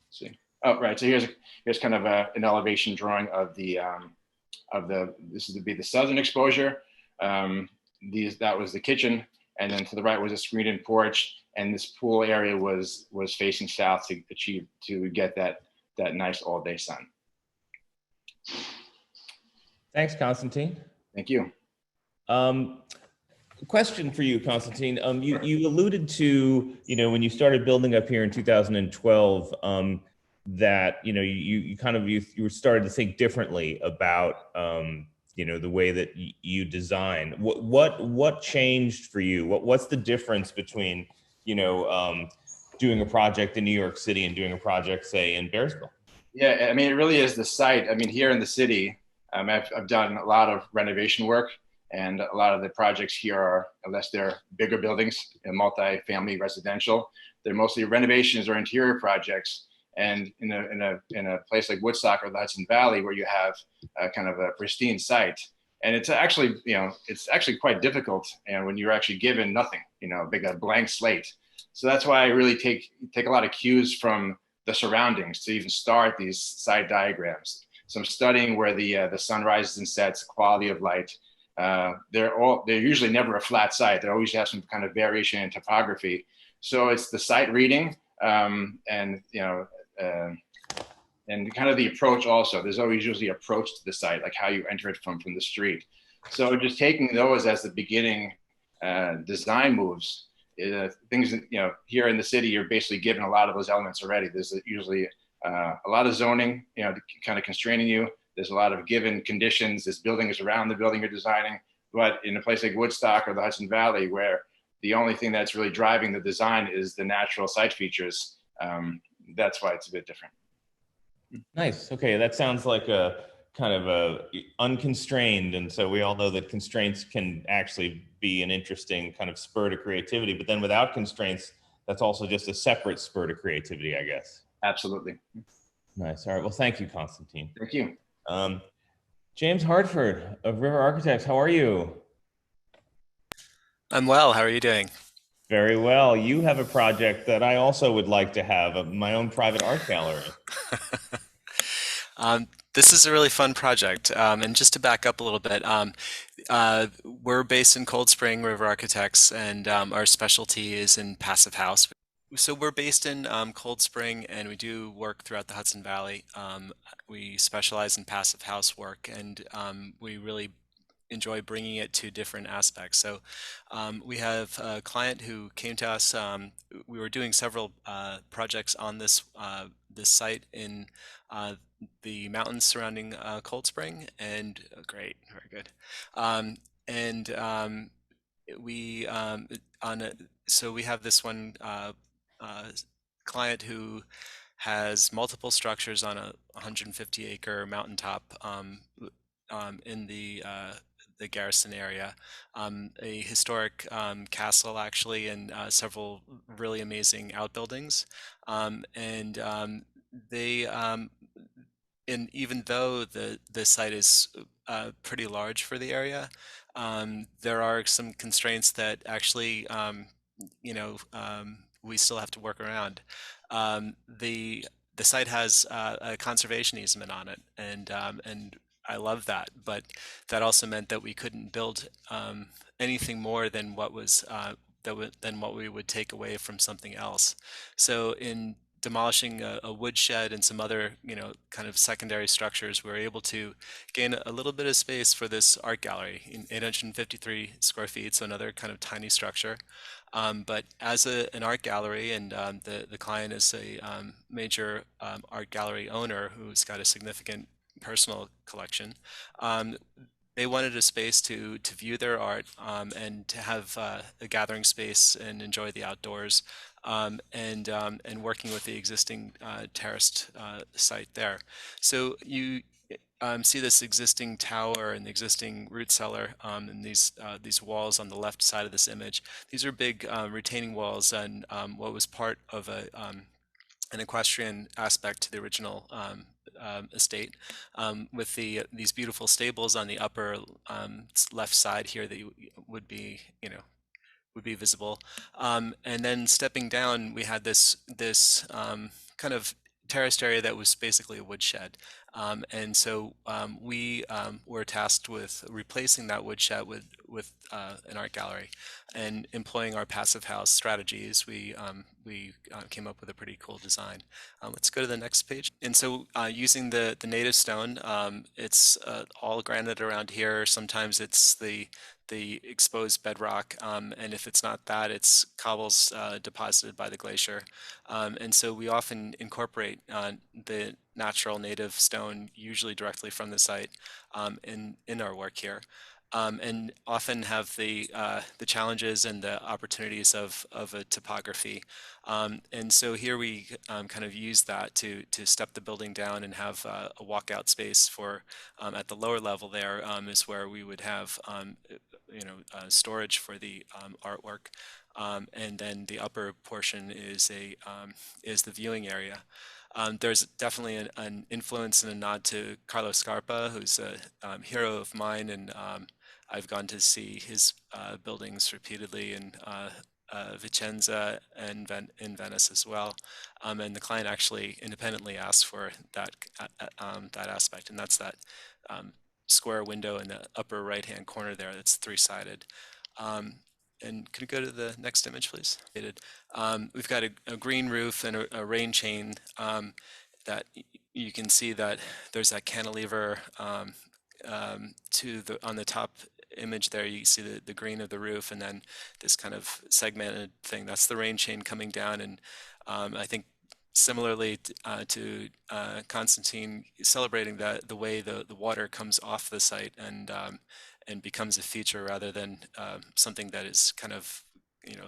Let's see. Oh, right. So here's kind of an elevation drawing of this would be the southern exposure. That was the kitchen, and then to the right was a screened-in porch, and this pool area was facing south to get that nice all-day sun. Thanks, Constantine. Thank you. Question for you, Constantine. You alluded to, when you started building up here in 2012, that you started to think differently about the way that you design. What changed for you? What's the difference between doing a project in New York City and doing a project, say, in Bearsville? Yeah, I mean, it really is the site. I mean, here in the city, I've done a lot of renovation work, and a lot of the projects here are, unless they're bigger buildings and multi-family residential, they're mostly renovations or interior projects. And in a place like Woodstock or the Hudson Valley, where you have kind of a pristine site, and it's actually quite difficult, and when you're actually given nothing, a blank slate. So that's why I really take a lot of cues from the surroundings to even start these site diagrams. So I'm studying where the sun rises and sets, quality of light. They're usually never a flat site. They always have some kind of variation in topography. So it's the site reading, and kind of the approach also. There's always usually approach to the site, like how you enter it from the street. So just taking those as the beginning design moves, things that, here in the city, you're basically given a lot of those elements already. There's usually a lot of zoning, kind of constraining you. There's a lot of given conditions. This building is around the building you're designing. But in a place like Woodstock or the Hudson Valley, where the only thing that's really driving the design is the natural site features, that's why it's a bit different. Nice. Okay, that sounds like a kind of a unconstrained, and so we all know that constraints can actually be an interesting kind of spur to creativity, but then without constraints, that's also just a separate spur to creativity, I guess. Absolutely. Nice. All right. Well, thank you, Constantine. Thank you. James Hartford of River Architects, how are you? I'm well. How are you doing? Very well. You have a project that I also would like to have, my own private art gallery. This is a really fun project. And just to back up a little bit, we're based in Cold Spring, River Architects, and our specialty is in passive house. So we're based in Cold Spring, and we do work throughout the Hudson Valley. We specialize in passive house work, and we really enjoy bringing it to different aspects. So we have a client who came to us. We were doing several projects on this site in the mountains surrounding Cold Spring, and great, very good. So we have this one client who has multiple structures on a 150-acre mountaintop in the Garrison area, a historic castle actually, and several really amazing outbuildings. And even though the site is pretty large for the area, there are some constraints that actually we still have to work around. The site has a conservation easement on it, and I love that, but that also meant that we couldn't build anything more than what was than what we would take away from something else. So in demolishing a woodshed and some other, kind of secondary structures, we were able to gain a little bit of space for this art gallery in 853 square feet, so another kind of tiny structure. But as an art gallery, and the client is a major art gallery owner who's got a significant personal collection, they wanted a space to view their art, and to have a gathering space and enjoy the outdoors, and working with the existing terraced site there. So you see this existing tower and the existing root cellar, and these walls on the left side of this image. These are big retaining walls, and what was part of an equestrian aspect to the original estate, with these beautiful stables on the upper left side here that would be visible, and then stepping down, we had this kind of terraced area that was basically a woodshed, and so we were tasked with replacing that woodshed with an art gallery, and employing our passive house strategies. We came up with a pretty cool design. Let's go to the next page. And so using the native stone, it's all granite around here. Sometimes it's the exposed bedrock, and if it's not that, it's cobbles deposited by the glacier. And so we often incorporate the natural native stone, usually directly from the site, in our work here. And often have the challenges and the opportunities of a topography. And so here we kind of use that to step the building down and have a walkout space for, at the lower level there, is where we would have storage for the artwork, and then the upper portion is the viewing area. There's definitely an influence and a nod to Carlo Scarpa, who's a hero of mine, and I've gone to see his buildings repeatedly in Vicenza and in Venice as well. And the client actually independently asked for that aspect, and that's that square window in the upper right-hand corner there that's three-sided. And could you go to the next image, please? We've got a green roof and a rain chain, that you can see that there's that cantilever on the top image there. You see the green of the roof, and then this kind of segmented thing. That's the rain chain coming down, and I think similarly to Constantine, celebrating the way the water comes off the site and becomes a feature rather than something that is kind of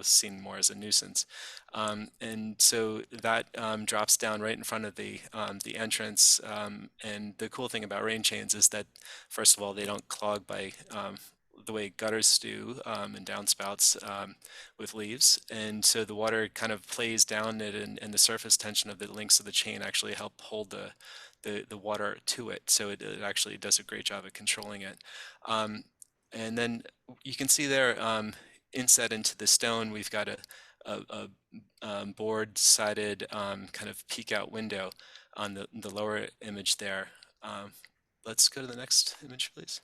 seen more as a nuisance. And so that drops down right in front of the entrance. And the cool thing about rain chains is that, first of all, they don't clog by the way gutters do, and downspouts with leaves. And so the water kind of plays down it, and the surface tension of the links of the chain actually help hold the water to it. So it actually does a great job of controlling it. And then you can see there, inset into the stone, we've got a board-sided kind of peek-out window on the lower image there. Let's go to the next image, please.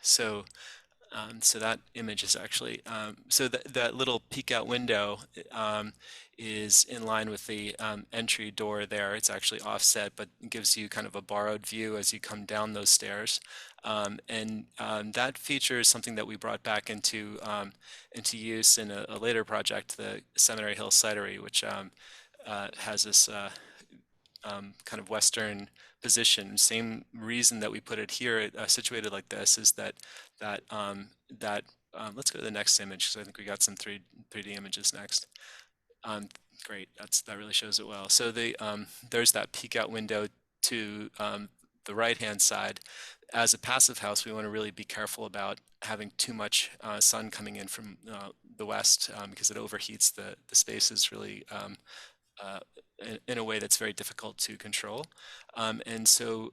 So that image is actually, so that little peek out window is in line with the entry door there. It's actually offset, but gives you kind of a borrowed view as you come down those stairs. And that feature is something that we brought back into use in a later project, the Seminary Hill Cidery, which has this kind of western position. Same reason that we put it here, situated like this, is that let's go to the next image, because I think we got some 3D images next. Great, that really shows it well. So there's that peek out window to the right-hand side. As a passive house, we want to really be careful about having too much sun coming in from the west, because it overheats the spaces really in a way that's very difficult to control. And so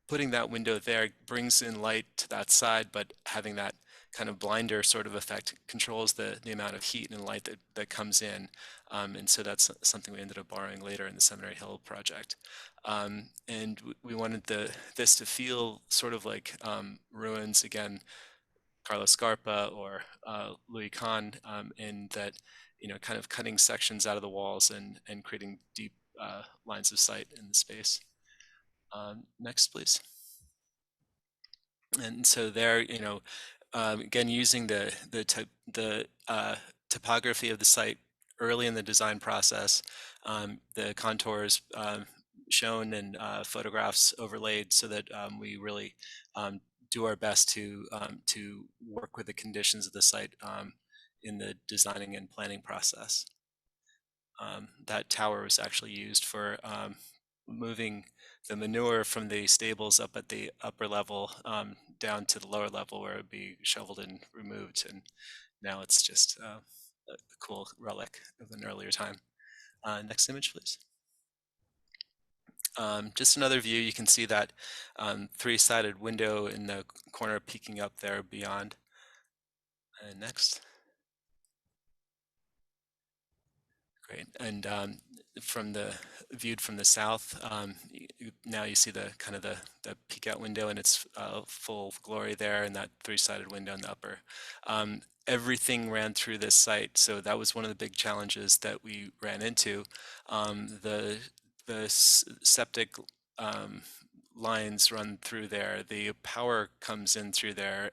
putting that window there brings in light to that side, but having that kind of blinder sort of effect controls the amount of heat and light that comes in. And so that's something we ended up borrowing later in the Seminary Hill project. And we wanted this to feel sort of like ruins, again, Carlos Scarpa or Louis Kahn, in that, kind of cutting sections out of the walls and creating deep lines of sight in the space. Next, please. And so there, again, using the topography of the site early in the design process, the contours shown and photographs overlaid so that we really do our best to work with the conditions of the site in the designing and planning process. That tower was actually used for moving the manure from the stables up at the upper level down to the lower level where it would be shoveled and removed. And now it's just a cool relic of an earlier time. Next image, please. Just another view, you can see that three-sided window in the corner peeking up there beyond. And next. Great. And viewed from the south, now you see the kind of the peek out window and its full glory there, and that three-sided window in the upper. Everything ran through this site, so that was one of the big challenges that we ran into. The septic lines run through there. The power comes in through there.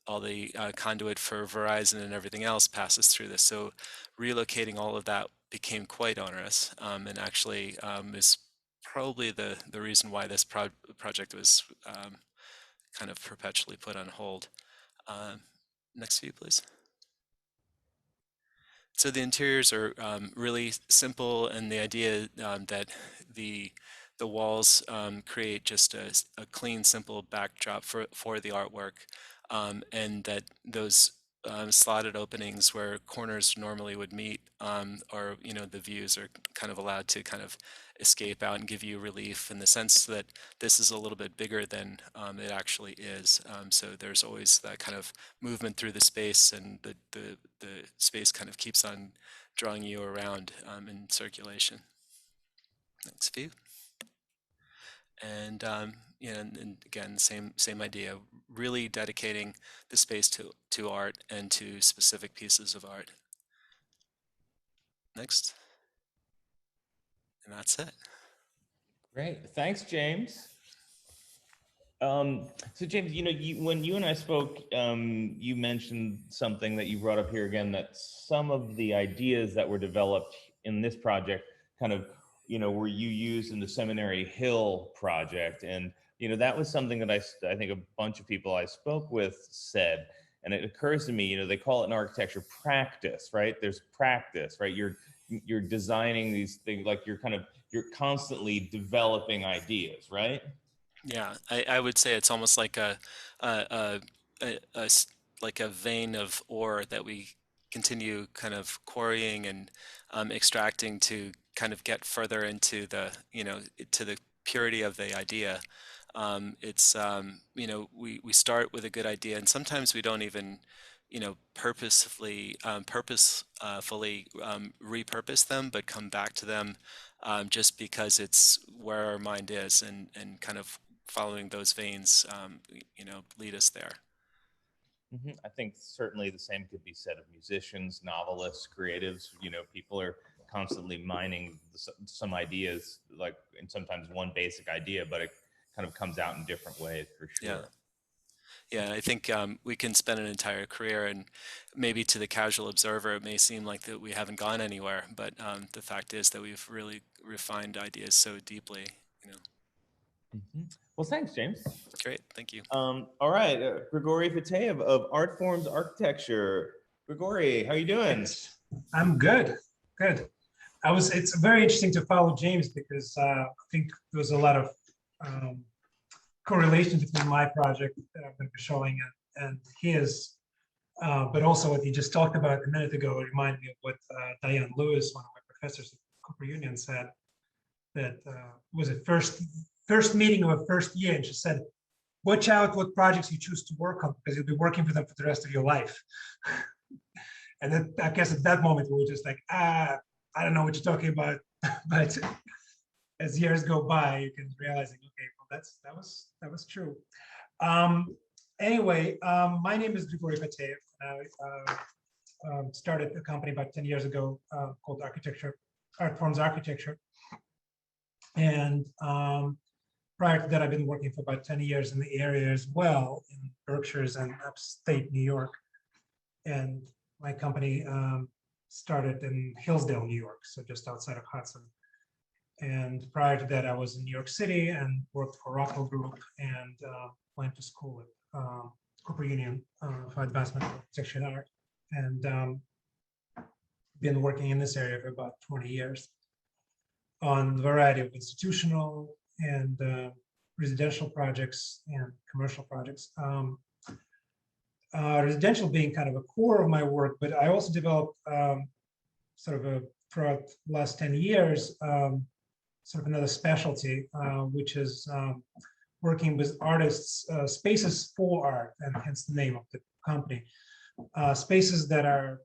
All the conduit for Verizon and everything else passes through this. So relocating all of that became quite onerous, and actually is probably the reason why this project was kind of perpetually put on hold. Next view, please. So the interiors are really simple, and the idea that the walls create just a clean, simple backdrop for the artwork, and that those slotted openings where corners normally would meet, or the views are kind of allowed to kind of escape out and give you relief in the sense that this is a little bit bigger than it actually is. So there's always that kind of movement through the space, and the space kind of keeps on drawing you around in circulation. Next view. And and again, same idea, really dedicating the space to art and to specific pieces of art. Next. And that's it. Great. Thanks, James. So James, when you and I spoke, you mentioned something that you brought up here again, that some of the ideas that were developed in this project kind of, were you used in the Seminary Hill project. And, that was something that I think a bunch of people I spoke with said, and it occurs to me, they call it in architecture practice, right? There's practice, right? You're designing these things, like you're constantly developing ideas, right? Yeah, I would say it's almost like a vein of ore that we continue kind of quarrying and extracting to kind of get further into the to the purity of the idea. It's we start with a good idea, and sometimes we don't even purposefully repurpose them, but come back to them just because it's where our mind is, and kind of following those veins lead us there. Mm-hmm. I think certainly the same could be said of musicians, novelists, creatives. People are constantly mining some ideas, and sometimes one basic idea, but it kind of comes out in different ways, for sure. Yeah, I think we can spend an entire career, and maybe to the casual observer, it may seem like that we haven't gone anywhere, but the fact is that we've really refined ideas so deeply, Mm-hmm. Well, thanks, James. Great, thank you. All right, Grigori Fateyev of Art Forms Architecture. Grigori, how are you doing? I'm good. It's very interesting to follow James, because I think there was a lot of correlation between my project that I'm going to be showing and his, but also what you just talked about a minute ago. It reminded me of what Diane Lewis, one of my professors at Cooper Union, said, that was it first meeting of a first year, and she said, watch out what projects you choose to work on, because you'll be working for them for the rest of your life. And then I guess at that moment we were just like, I don't know what you're talking about. But as years go by, you can realizing, okay, well, that was true. Anyway, my name is Grigori Fateyev. I started a company about 10 years ago called Art Forms Architecture. And prior to that, I've been working for about 10 years in the area as well, in Berkshires and upstate New York. And my company started in Hillsdale, New York, so just outside of Hudson. And prior to that, I was in New York City and worked for Rockwell Group and went to school at Cooper Union for Advancement of Architecture and Art. And been working in this area for about 20 years on a variety of institutional and residential projects and commercial projects. Residential being kind of a core of my work, but I also developed throughout the last 10 years, sort of another specialty, which is working with artists, spaces for art, and hence the name of the company. Spaces that are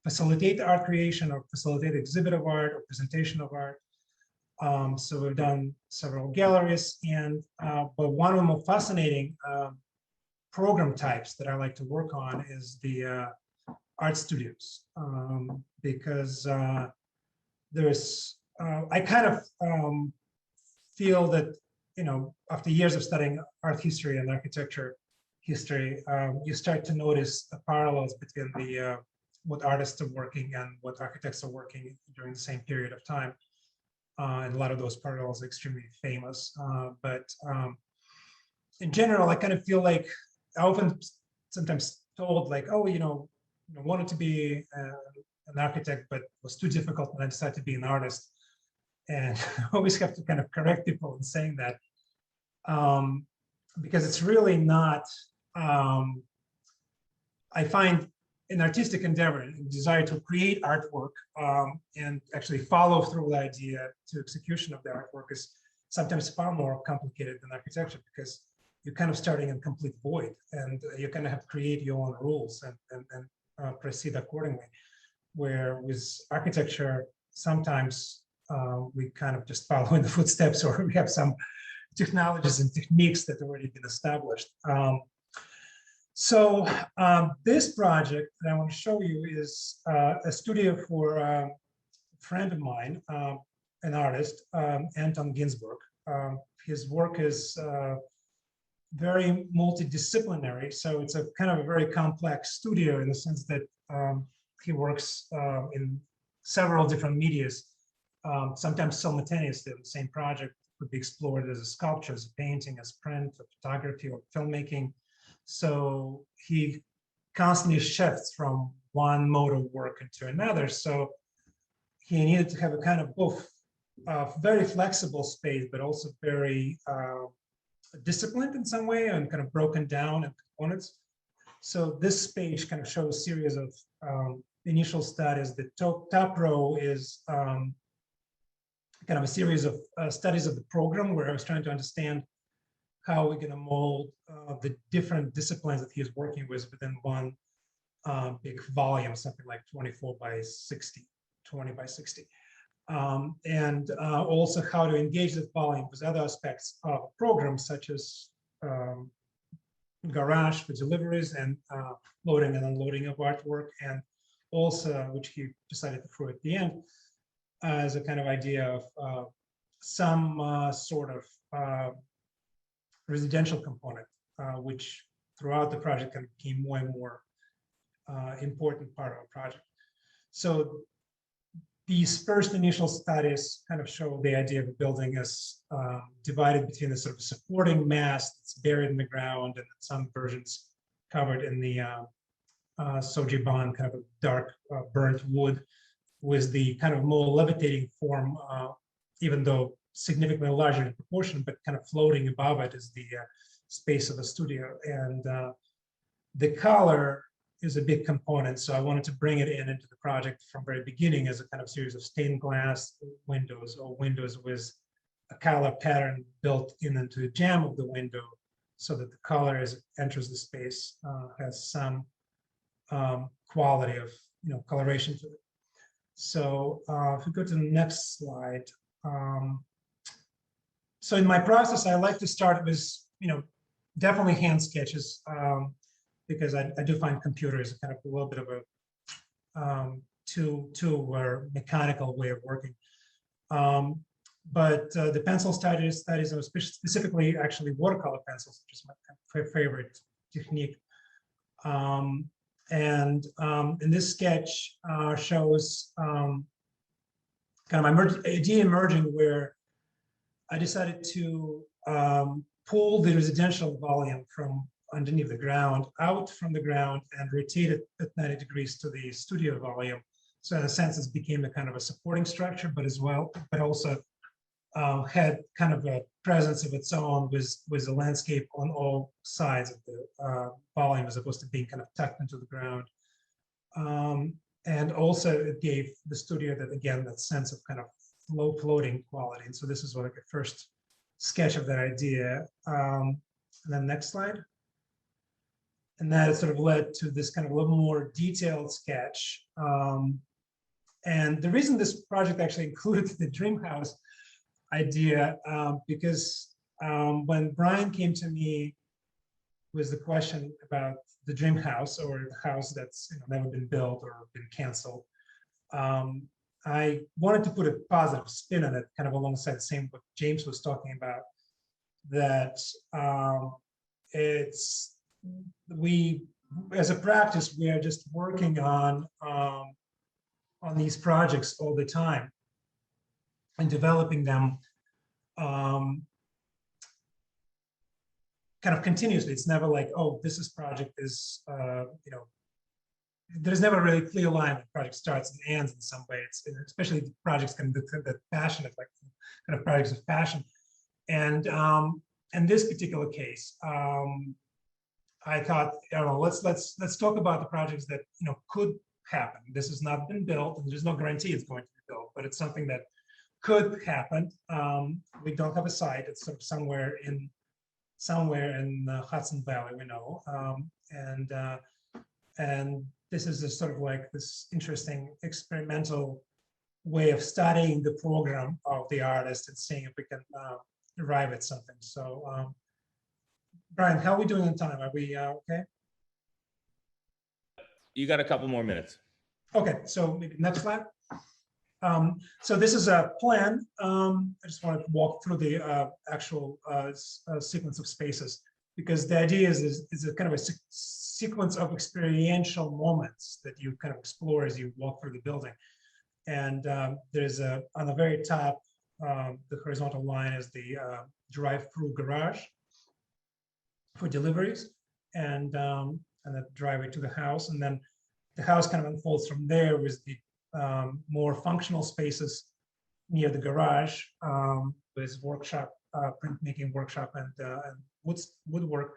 facilitate art creation or facilitate exhibit of art or presentation of art. So we've done several galleries, and but one of the more fascinating program types that I like to work on is the art studios, because there's I kind of feel that, you know, after years of studying art history and architecture history, you start to notice the parallels between the what artists are working and what architects are working during the same period of time. And a lot of those parallels are extremely famous. But in general, I kind of feel like I often sometimes told like, oh, you know, wanted to be an architect, but was too difficult when I decided to be an artist. And I always have to kind of correct people in saying that, because it's really not, I find an artistic endeavor, a desire to create artwork and actually follow through the idea to execution of the artwork is sometimes far more complicated than architecture, because you're kind of starting in complete void, and you kind of have to create your own rules and proceed accordingly. Where with architecture, sometimes we kind of just follow in the footsteps, or we have some technologies and techniques that have already been established. So this project that I want to show you is a studio for a friend of mine, an artist, Anton Ginsberg. His work is very multidisciplinary, so it's a kind of a very complex studio in the sense that he works in several different medias, sometimes simultaneously. The same project could be explored as a sculpture, as a painting, as print, or photography, or filmmaking. So he constantly shifts from one mode of work into another. So he needed to have a kind of both very flexible space, but also very disciplined in some way and kind of broken down in components. So this page kind of shows a series of initial studies. The top row is kind of a series of studies of the program, where I was trying to understand how we're going to mold the different disciplines that he's working with within one big volume, something like 24 by 60, 20 by 60. And also how to engage that volume with other aspects of programs, such as garage for deliveries and loading and unloading of artwork, and also, which he decided to throw at the end, as a kind of idea of some sort of residential component, which throughout the project became more and more important part of our project. So these first initial studies kind of show the idea of a building as divided between a sort of supporting mass that's buried in the ground, and some versions covered in the sojiban, kind of a dark burnt wood, with the kind of more levitating form, even though significantly larger in proportion, but kind of floating above it is the space of the studio. And the color is a big component, so I wanted to bring it into the project from very beginning as a kind of series of stained glass windows, or windows with a color pattern built into the jamb of the window, so that the color as it enters the space has some quality of coloration to it. So if we go to the next slide. So in my process, I like to start with definitely hand sketches, because I do find computers kind of a little bit of a too or mechanical way of working. But the pencil studies are specifically actually watercolor pencils, which is my favorite technique. And this sketch shows kind of my idea emerging, where I decided to pull the residential volume from underneath the ground out from the ground and rotate it at 90 degrees to the studio volume. So in a sense, it became a kind of a supporting structure, but also had kind of a presence of its own with the landscape on all sides of the volume, as opposed to being kind of tucked into the ground. And also it gave the studio that sense of kind of low floating quality. And so this is like a first sketch of that idea. And then next slide. And that sort of led to this kind of a little more detailed sketch. And the reason this project actually included the dream house idea, because when Brian came to me with the question about the dream house, or the house that's never been built or been canceled, I wanted to put a positive spin on it, kind of alongside the same what James was talking about, that we as a practice, we are just working on these projects all the time and developing them kind of continuously. It's never like, oh, this project is, there's never really clear line when project starts and ends in some way. It's especially projects that passionate, like kind of projects of passion. And in this particular case, I thought, let's talk about the projects that could happen. This has not been built, and there's no guarantee it's going to be built, but it's something that could happen. We don't have a site. It's sort of somewhere in the Hudson Valley, we know, and this is just sort of like this interesting experimental way of studying the program of the artist and seeing if we can arrive at something. So, Brian, how are we doing on time? Are we okay? You got a couple more minutes. Okay, so maybe next slide. So this is a plan. I just want to walk through the actual sequence of spaces, because the idea is a kind of a sequence of experiential moments that you kind of explore as you walk through the building. And there's on the very top, the horizontal line is the drive-through garage for deliveries, and the driveway to the house. And then the house kind of unfolds from there with the more functional spaces near the garage, with workshop, printmaking workshop, and woodwork.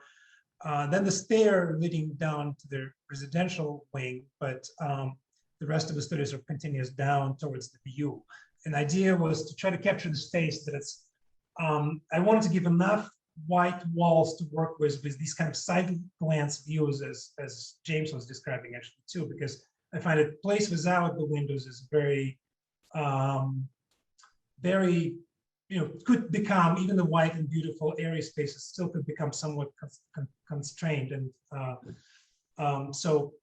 Then the stair leading down to the residential wing, but the rest of the studios are continuous down towards the view. An idea was to try to capture the space that it's, I wanted to give enough white walls to work with these kind of side glance views, as James was describing actually too, because I find a place without the windows is very, could become, even the white and beautiful area spaces still could become somewhat constrained. And so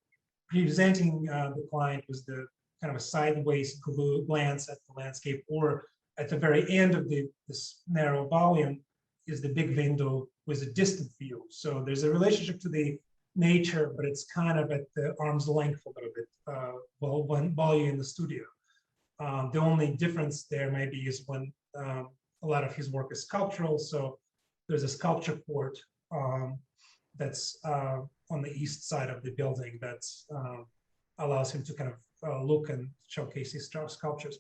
presenting the client was the kind of a sideways glance at the landscape, or at the very end of this narrow volume is the big window with a distant view. So there's a relationship to the nature, but it's kind of at the arm's length a little bit while you're in the studio. The only difference there maybe is when a lot of his work is sculptural. So there's a sculpture court that's on the east side of the building that allows him to kind of look and showcase his sculptures.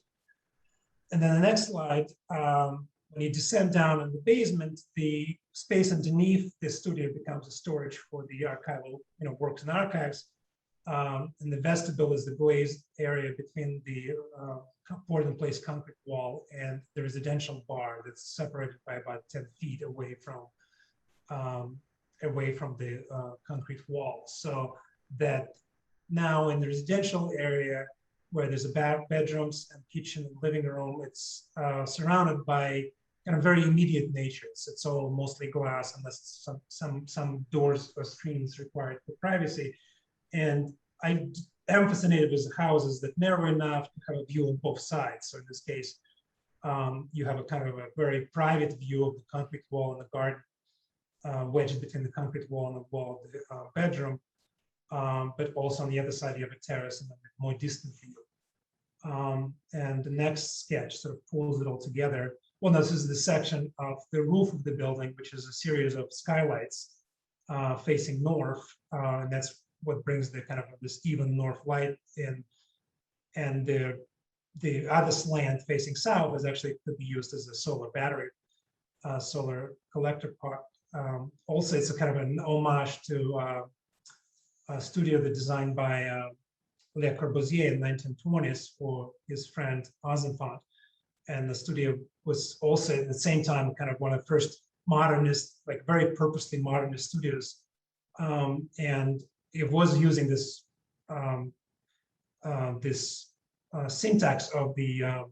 And then the next slide, when you descend down in the basement, the space underneath the studio becomes a storage for the archival, works and archives. And the vestibule is the glazed area between the poured-in-place concrete wall and the residential bar that's separated by about 10 feet away from away from the concrete wall. So that now in the residential area where there's bedrooms and kitchen and living room, it's surrounded by kind of very immediate natures. It's all mostly glass unless some doors or screens required for privacy. And I am fascinated with houses that narrow enough to have a view on both sides. So in this case, you have a kind of a very private view of the concrete wall and the garden, wedged between the concrete wall and the wall of the bedroom. But also on the other side, you have a terrace and a more distant view. And the next sketch sort of pulls it all together. Well, this is the section of the roof of the building, which is a series of skylights facing north. And that's what brings the kind of this even north light in. And the other slant facing south is actually could be used as a solar battery, solar collector part. Also, it's a kind of an homage to a studio that designed by Le Corbusier in the 1920s for his friend Ozenfant. And the studio was also at the same time kind of one of the first modernist, like very purposely modernist studios. And it was using this syntax of the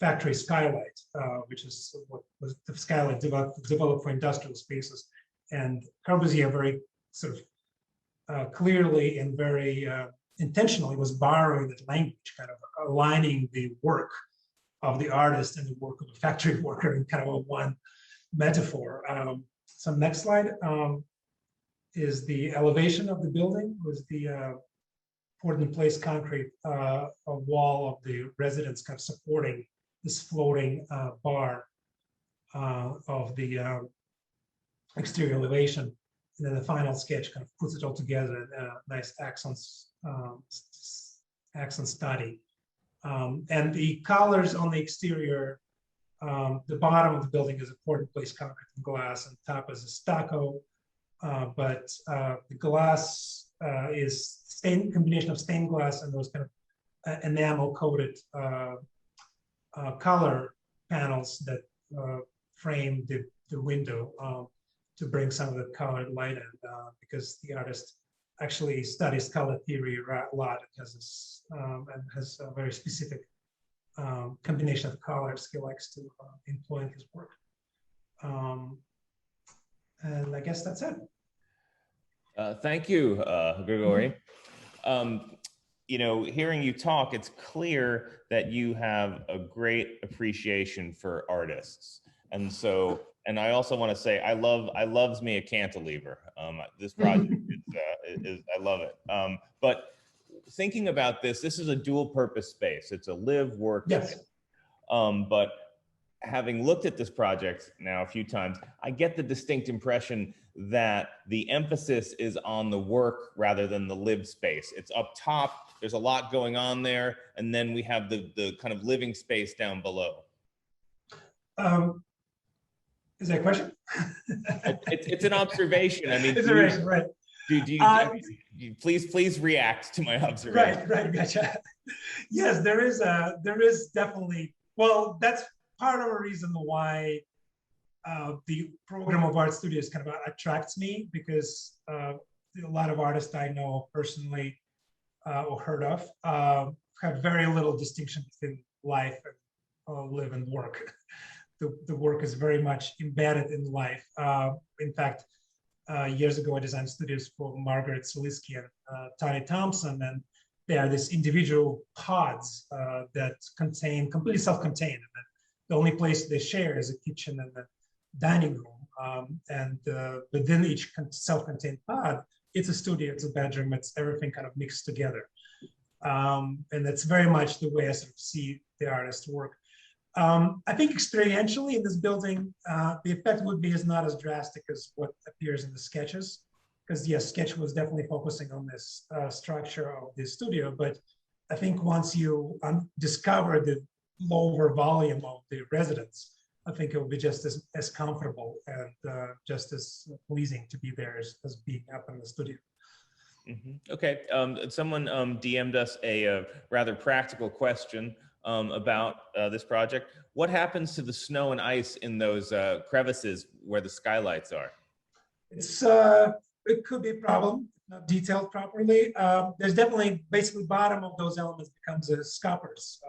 factory skylight, which is what was the skylight developed for industrial spaces. And Corbusier very sort of clearly and very intentionally was borrowing that language, kind of aligning the work of the artist and the work of a factory worker in kind of a one metaphor. So next slide is the elevation of the building, was the poured in place concrete a wall of the residence kind of supporting this floating bar of the exterior elevation. And then the final sketch kind of puts it all together in a nice accent study. And the colors on the exterior, the bottom of the building is a poured in place concrete and glass, and top is a stucco. But the glass is combination of stained glass and those kind of enamel coated color panels that frame the window to bring some of the colored light in, because the artist actually studies color theory a lot because and has a very specific combination of colors he likes to employ in his work. And I guess that's it. Thank you, Grigori. You know, hearing you talk, it's clear that you have a great appreciation for artists. And so, and I also want to say, I loves me a cantilever. This project is I love it. But thinking about this is a dual purpose space. It's a live work yes. space. But having looked at this project now a few times, I get the distinct impression that the emphasis is on the work rather than the live space. It's up top, there's a lot going on there, and then we have the kind of living space down below. Is that a question? It's an observation. I mean, right. Do you please react to my observation. Right, gotcha. Yes, there is definitely, well, that's part of the reason why the program of art studios kind of attracts me, because a lot of artists I know personally or heard of have very little distinction between life and live and work. The work is very much embedded in life. In fact, years ago, I designed studios for Margaret Solisky and Tony Thompson, and they are these individual pods that contain completely self-contained. And the only place they share is a kitchen and the dining room. And within each self-contained pod, it's a studio, it's a bedroom, it's everything kind of mixed together. And that's very much the way I sort of see the artist work. I think experientially in this building, the effect would be is not as drastic as what appears in the sketches, because yes, sketch was definitely focusing on this structure of the studio, but I think once you discover the lower volume of the residence, I think it will be just as comfortable and just as pleasing to be there as being up in the studio. Mm-hmm. Okay, someone DM'd us a rather practical question about this project. What happens to the snow and ice in those crevices where the skylights are? It could be a problem, not detailed properly. There's definitely, basically, bottom of those elements becomes a scoppers,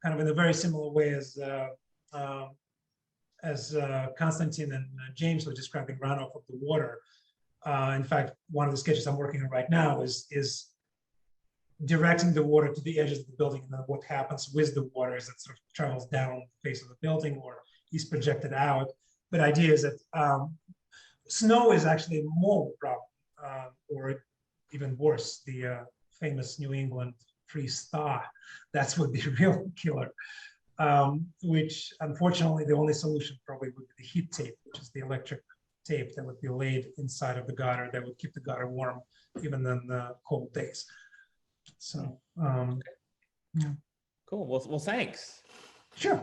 kind of in a very similar way as Constantine and James were describing runoff of the water. In fact, one of the sketches I'm working on right now is directing the water to the edges of the building, and then what happens with the water as it sort of travels down the face of the building or is projected out. But the idea is that snow is actually more of a problem, or even worse, the famous New England freeze thaw. That's would be a real killer. Which unfortunately the only solution probably would be the heat tape, which is the electric tape that would be laid inside of the gutter that would keep the gutter warm even in the cold days. So, yeah. Cool. Well, thanks. Sure.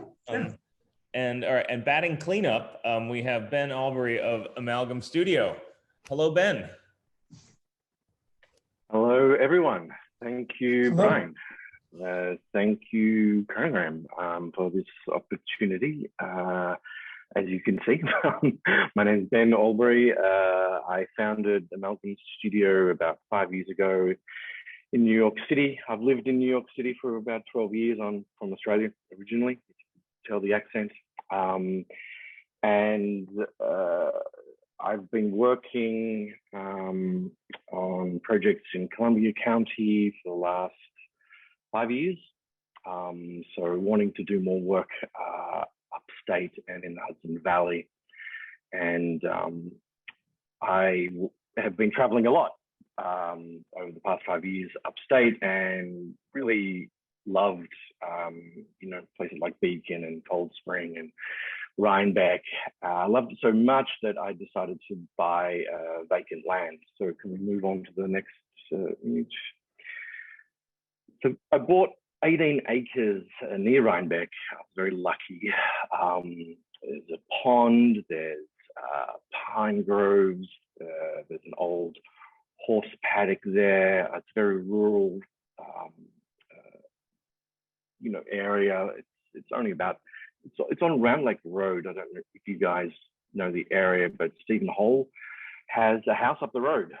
And all right, and batting cleanup, we have Ben Albury of Amalgam Studio. Hello, Ben. Hello, everyone. Thank you, Hello. Brian. Thank you, Chronogram, for this opportunity. As you can see, my name is Ben Albury. I founded Amalgam Studio about 5 years ago in New York City. I've lived in New York City for about 12 years. I'm from Australia originally, you can tell the accent. I've been working on projects in Columbia County for the last 5 years. So wanting to do more work upstate and in the Hudson Valley. And I have been traveling a lot over the past 5 years upstate, and really loved, places like Beacon and Cold Spring and Rhinebeck. I loved it so much that I decided to buy vacant land. So can we move on to the next image? So I bought 18 acres near Rhinebeck. I was very lucky. There's a pond, there's pine groves, there's an old horse paddock there. It's a very rural, area. It's only about, it's on Round Lake Road. I don't know if you guys know the area, but Stephen Hall has a house up the road.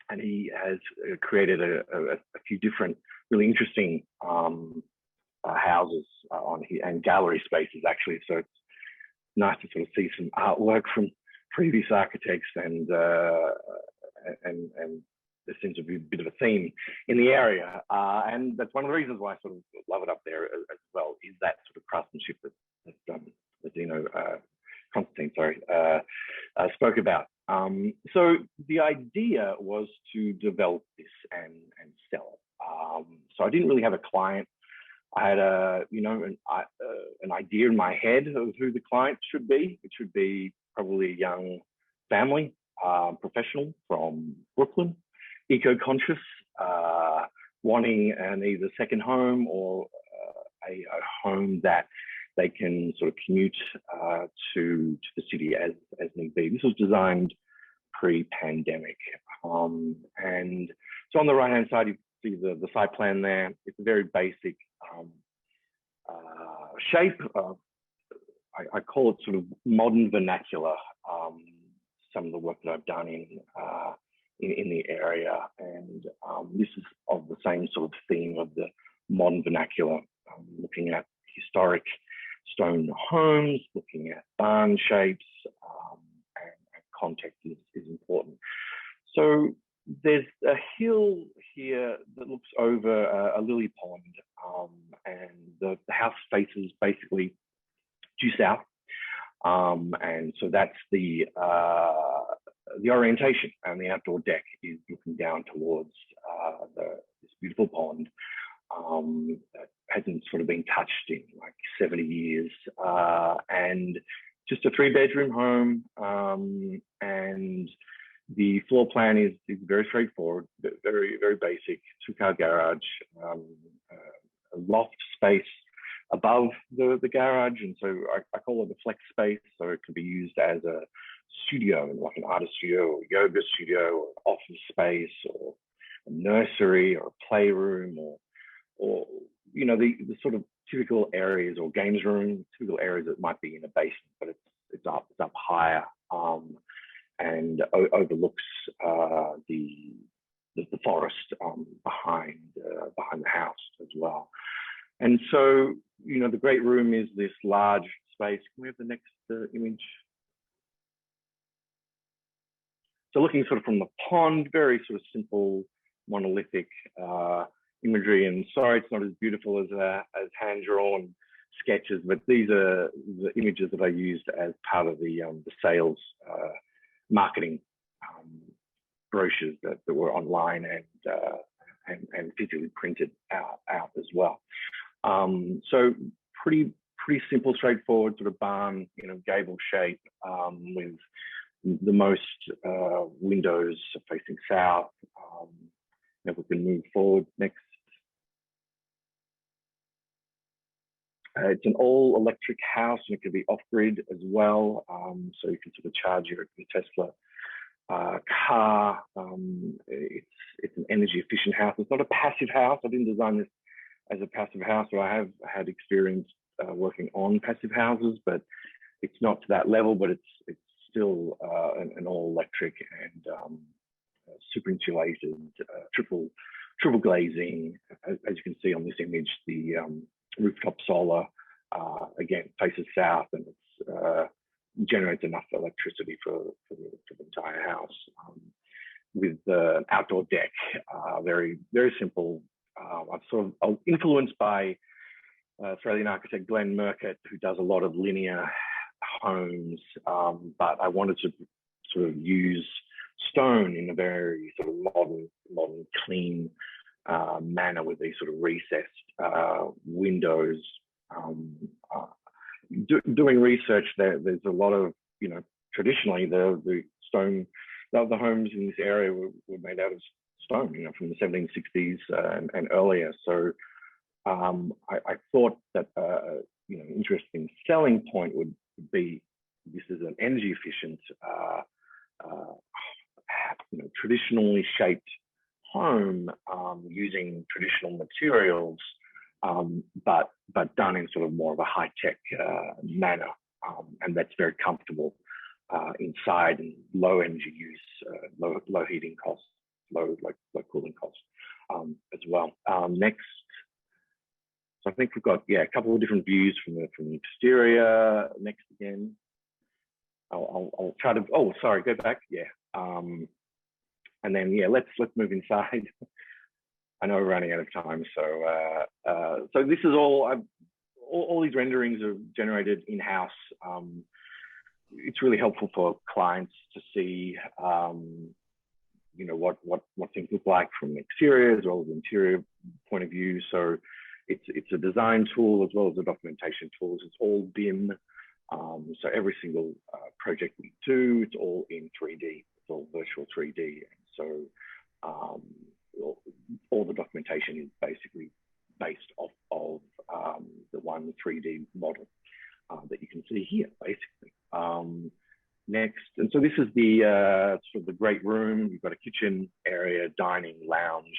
And he has created a few different really interesting houses on here, and gallery spaces actually. So it's nice to sort of see some artwork from previous architects, and there seems to be a bit of a theme in the area. And that's one of the reasons why I sort of love it up there as well, is that sort of craftsmanship that Constantine, spoke about. So the idea was to develop this and sell it. So I didn't really have a client. I had an idea in my head of who the client should be. It should be probably a young family, professional from Brooklyn, eco-conscious, wanting an either second home or a home that they can sort of commute to the city as need be. This was designed pre-pandemic. And so on the right-hand side, you see the site plan there. It's a very basic shape. I call it sort of modern vernacular, some of the work that I've done in the area. And this is of the same sort of theme of the modern vernacular, looking at historic stone homes, looking at barn shapes, and context is important. So there's a hill here that looks over a lily pond, and the house faces basically due south. And so that's the orientation, and the outdoor deck is looking down towards this beautiful pond that hasn't sort of been touched in like 70 years, and just a 3-bedroom home. And the floor plan is very straightforward, very, very basic, 2-car garage, a loft space above the garage. And so I call it a flex space. So it can be used as a studio, like an artist studio or yoga studio or office space or a nursery or a playroom or the sort of typical areas, or games room, typical areas that might be in a basement, but it's up higher. and overlooks the forest behind the house as well. And so, you know, the great room is this large space. Can we have the next image? So looking sort of from the pond, very sort of simple, monolithic imagery. And sorry, it's not as beautiful as hand-drawn sketches, but these are the images that I used as part of the sales marketing brochures that were online and physically printed out as well. So pretty simple, straightforward sort of barn, you know, gable shape with the most windows facing south. If we can move forward next. It's an all-electric house, and it can be off-grid as well, so you can sort of charge your Tesla car. It's an energy-efficient house. It's not a passive house. I didn't design this as a passive house, so I have had experience working on passive houses, but it's not to that level. But it's still an all-electric and super insulated, triple glazing. As you can see on this image, the rooftop solar again faces south, and it's generates enough electricity for the entire house. With the outdoor deck, very simple. I'm influenced by Australian architect Glenn Murcutt, who does a lot of linear homes, but I wanted to sort of use stone in a very sort of modern, clean manner with these sort of recessed windows. Doing research, there's a lot of, you know, traditionally the stone, the homes in this area were made out of stone, you know, from the 1760s and earlier. So I thought that you know, interesting selling point would be this is an energy efficient, you know, traditionally shaped home using traditional materials, but done in sort of more of a high tech manner, and that's very comfortable inside, and low energy use, low heating costs, low cooling costs as well. Next. So I think we've got, yeah, a couple of different views from the exterior. Next again. I'll try to, oh, sorry, go back. Yeah. And then, yeah, let's move inside. I know we're running out of time. So this is all these renderings are generated in-house. It's really helpful for clients to see, you know, what things look like from the exterior as well as the interior point of view. So it's a design tool as well as a documentation tool. It's all BIM. So every single project we do, it's all in 3D. It's all virtual 3D. And so all the documentation is basically based off of the one 3D model that you can see here, basically. Next, and so this is the sort of the great room. You've got a kitchen area, dining, lounge,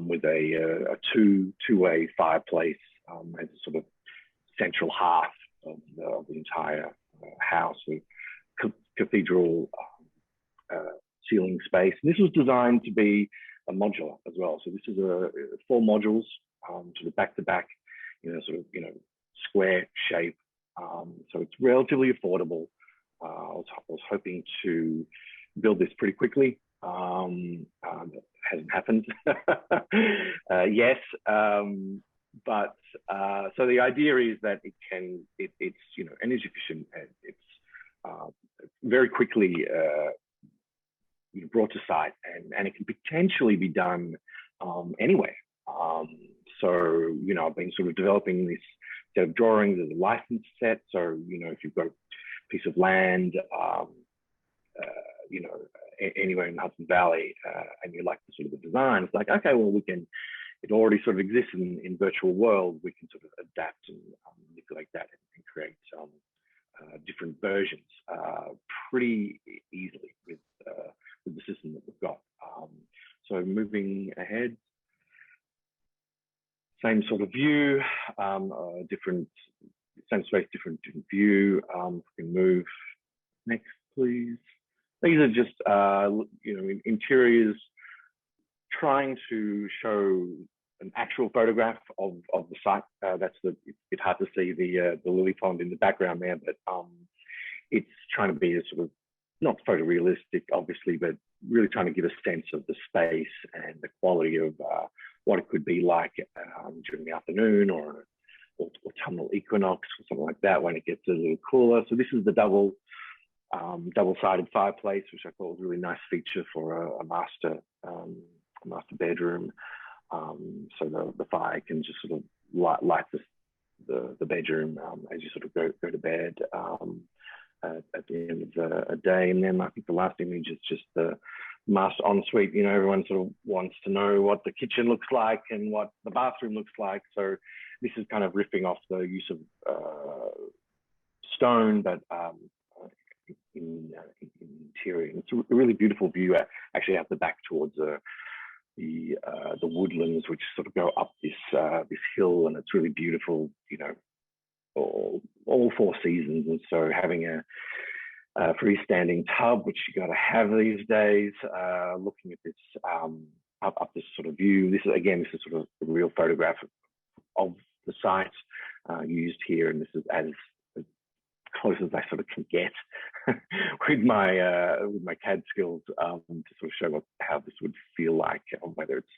with a two-way fireplace as a sort of central hearth of the entire house, with cathedral ceiling space. And this was designed to be a modular as well. So this is 4 modules, sort of back to back, you know, sort of, you know, square shape. So it's relatively affordable. I was hoping to build this pretty quickly. That hasn't happened yes, but so the idea is that it's you know, energy efficient, and it's very quickly you know, brought to site, and it can potentially be done anywhere. So, you know, I've been sort of developing this set of drawings as a license set. So, you know, if you've got a piece of land, you know, anywhere in the Hudson Valley, and you like the sort of the design, it's like, okay, well, it already sort of exists in virtual world. We can sort of adapt and manipulate that and create different versions pretty easily with the system that we've got. So moving ahead, same sort of view, different, same space, different view. We can move next, please. these are just, interiors trying to show an actual photograph of the site. It's a bit hard to see the lily pond in the background there, but it's trying to be a sort of, not photorealistic, obviously, but really trying to give a sense of the space and the quality of what it could be like during the afternoon or autumnal equinox or something like that when it gets a little cooler. So this is the double-sided fireplace, which I thought was a really nice feature for a master bedroom. So the fire can just sort of light the bedroom as you sort of go to bed at the end of a day. And then I think the last image is just the master ensuite. Everyone sort of wants to know what the kitchen looks like and what the bathroom looks like. So this is kind of riffing off the use of stone, but in interior. It's a really beautiful view actually out the back towards the woodlands, which sort of go up this hill, and it's really beautiful, all four seasons. And so having a freestanding tub, which you got to have these days, looking at this up this sort of view. This is sort of a real photograph of the site used here, and this is as close as I sort of can get with my CAD skills to sort of show how this would feel like, whether it's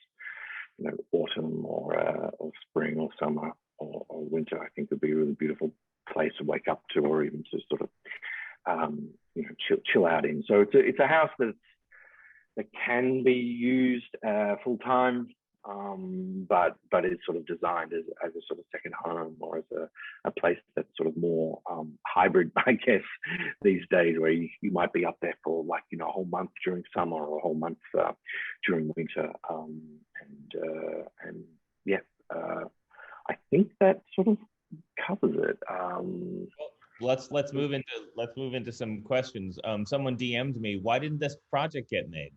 autumn or spring or summer or winter. I think would be a really beautiful place to wake up to, or even to sort of chill out in. So it's a house that can be used full time. But it's sort of designed as a sort of second home, or as a place that's sort of more hybrid, I guess, these days, where you might be up there for like, a whole month during summer or a whole month during winter. I think that sort of covers it. Let's move into some questions. Someone DM'd me, why didn't this project get made?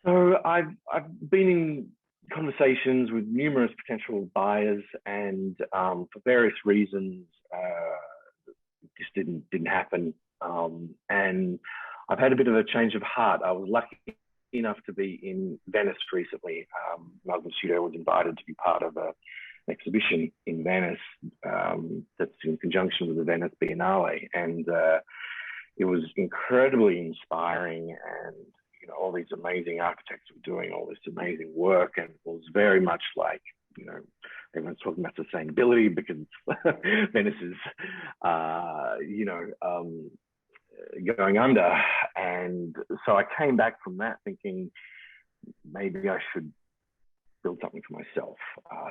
So I've been in conversations with numerous potential buyers, and for various reasons, this didn't happen. And I've had a bit of a change of heart. I was lucky enough to be in Venice recently. Amalgam Studio was invited to be part of an exhibition in Venice that's in conjunction with the Venice Biennale, and it was incredibly inspiring. And all these amazing architects were doing all this amazing work, and it was very much like, everyone's talking about sustainability because Venice is, going under. And so I came back from that thinking maybe I should build something for myself.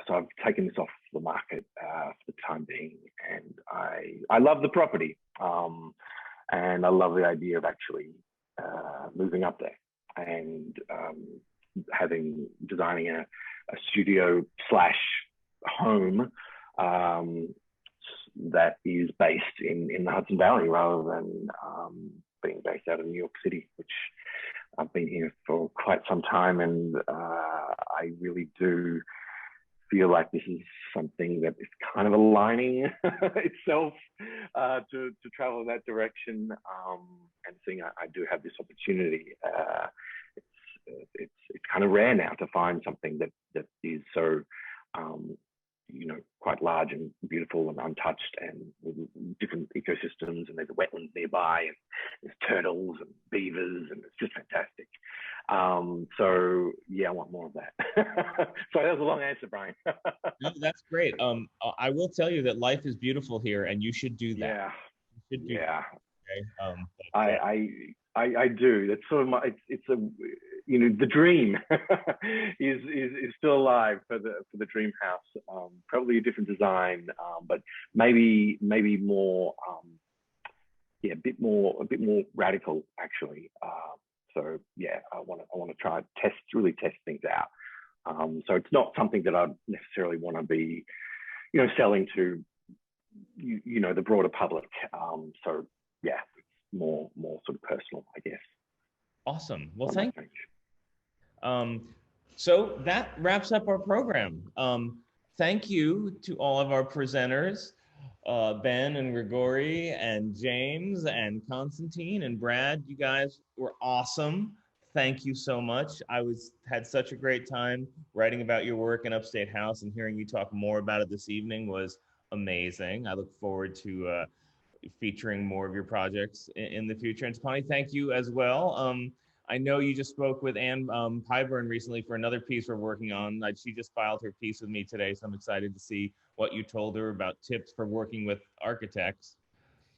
So I've taken this off the market for the time being, and I love the property, and I love the idea of actually moving up there and designing a studio / home that is based in the Hudson Valley, rather than being based out of New York City, which I've been here for quite some time. And I really do feel like this is something that is kind of aligning itself to travel in that direction, and seeing I do have this opportunity. It's kind of rare now to find something that is so quite large and beautiful and untouched, and with different ecosystems, and there's wetlands nearby, and there's turtles and beavers, and it's just fantastic. So yeah, I want more of that. Sorry, that was a long answer, Brian. No, that's great. I will tell you that life is beautiful here, and you should do that. Yeah. You should do that. Okay. I do. That's sort of it's a the dream is still alive for the dream house. Probably a different design, but maybe more a bit more radical actually. So yeah, I want to try really test things out. So it's not something that I necessarily want to be selling to the broader public. So yeah, it's more sort of personal, I guess. Awesome. Well, thank you. So that wraps up our program. Thank you to all of our presenters. Ben and Grigori and James and Constantine and Brad. You guys were awesome. Thank you so much. I had such a great time writing about your work in Upstate House, and hearing you talk more about it this evening was amazing. I look forward to featuring more of your projects in the future. And Connie, thank you as well. I know you just spoke with Anne Pyburn recently for another piece we're working on. She just filed her piece with me today, so I'm excited to see what you told her about tips for working with architects.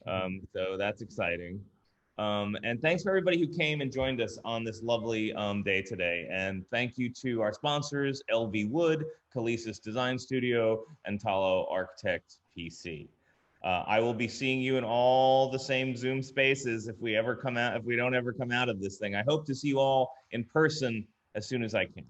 So that's exciting. And thanks for everybody who came and joined us on this lovely day today. And thank you to our sponsors, LV Wood, Kaleisis Design Studio, and Talo Architect PC. I will be seeing you in all the same Zoom spaces if we don't ever come out of this thing. I hope to see you all in person as soon as I can.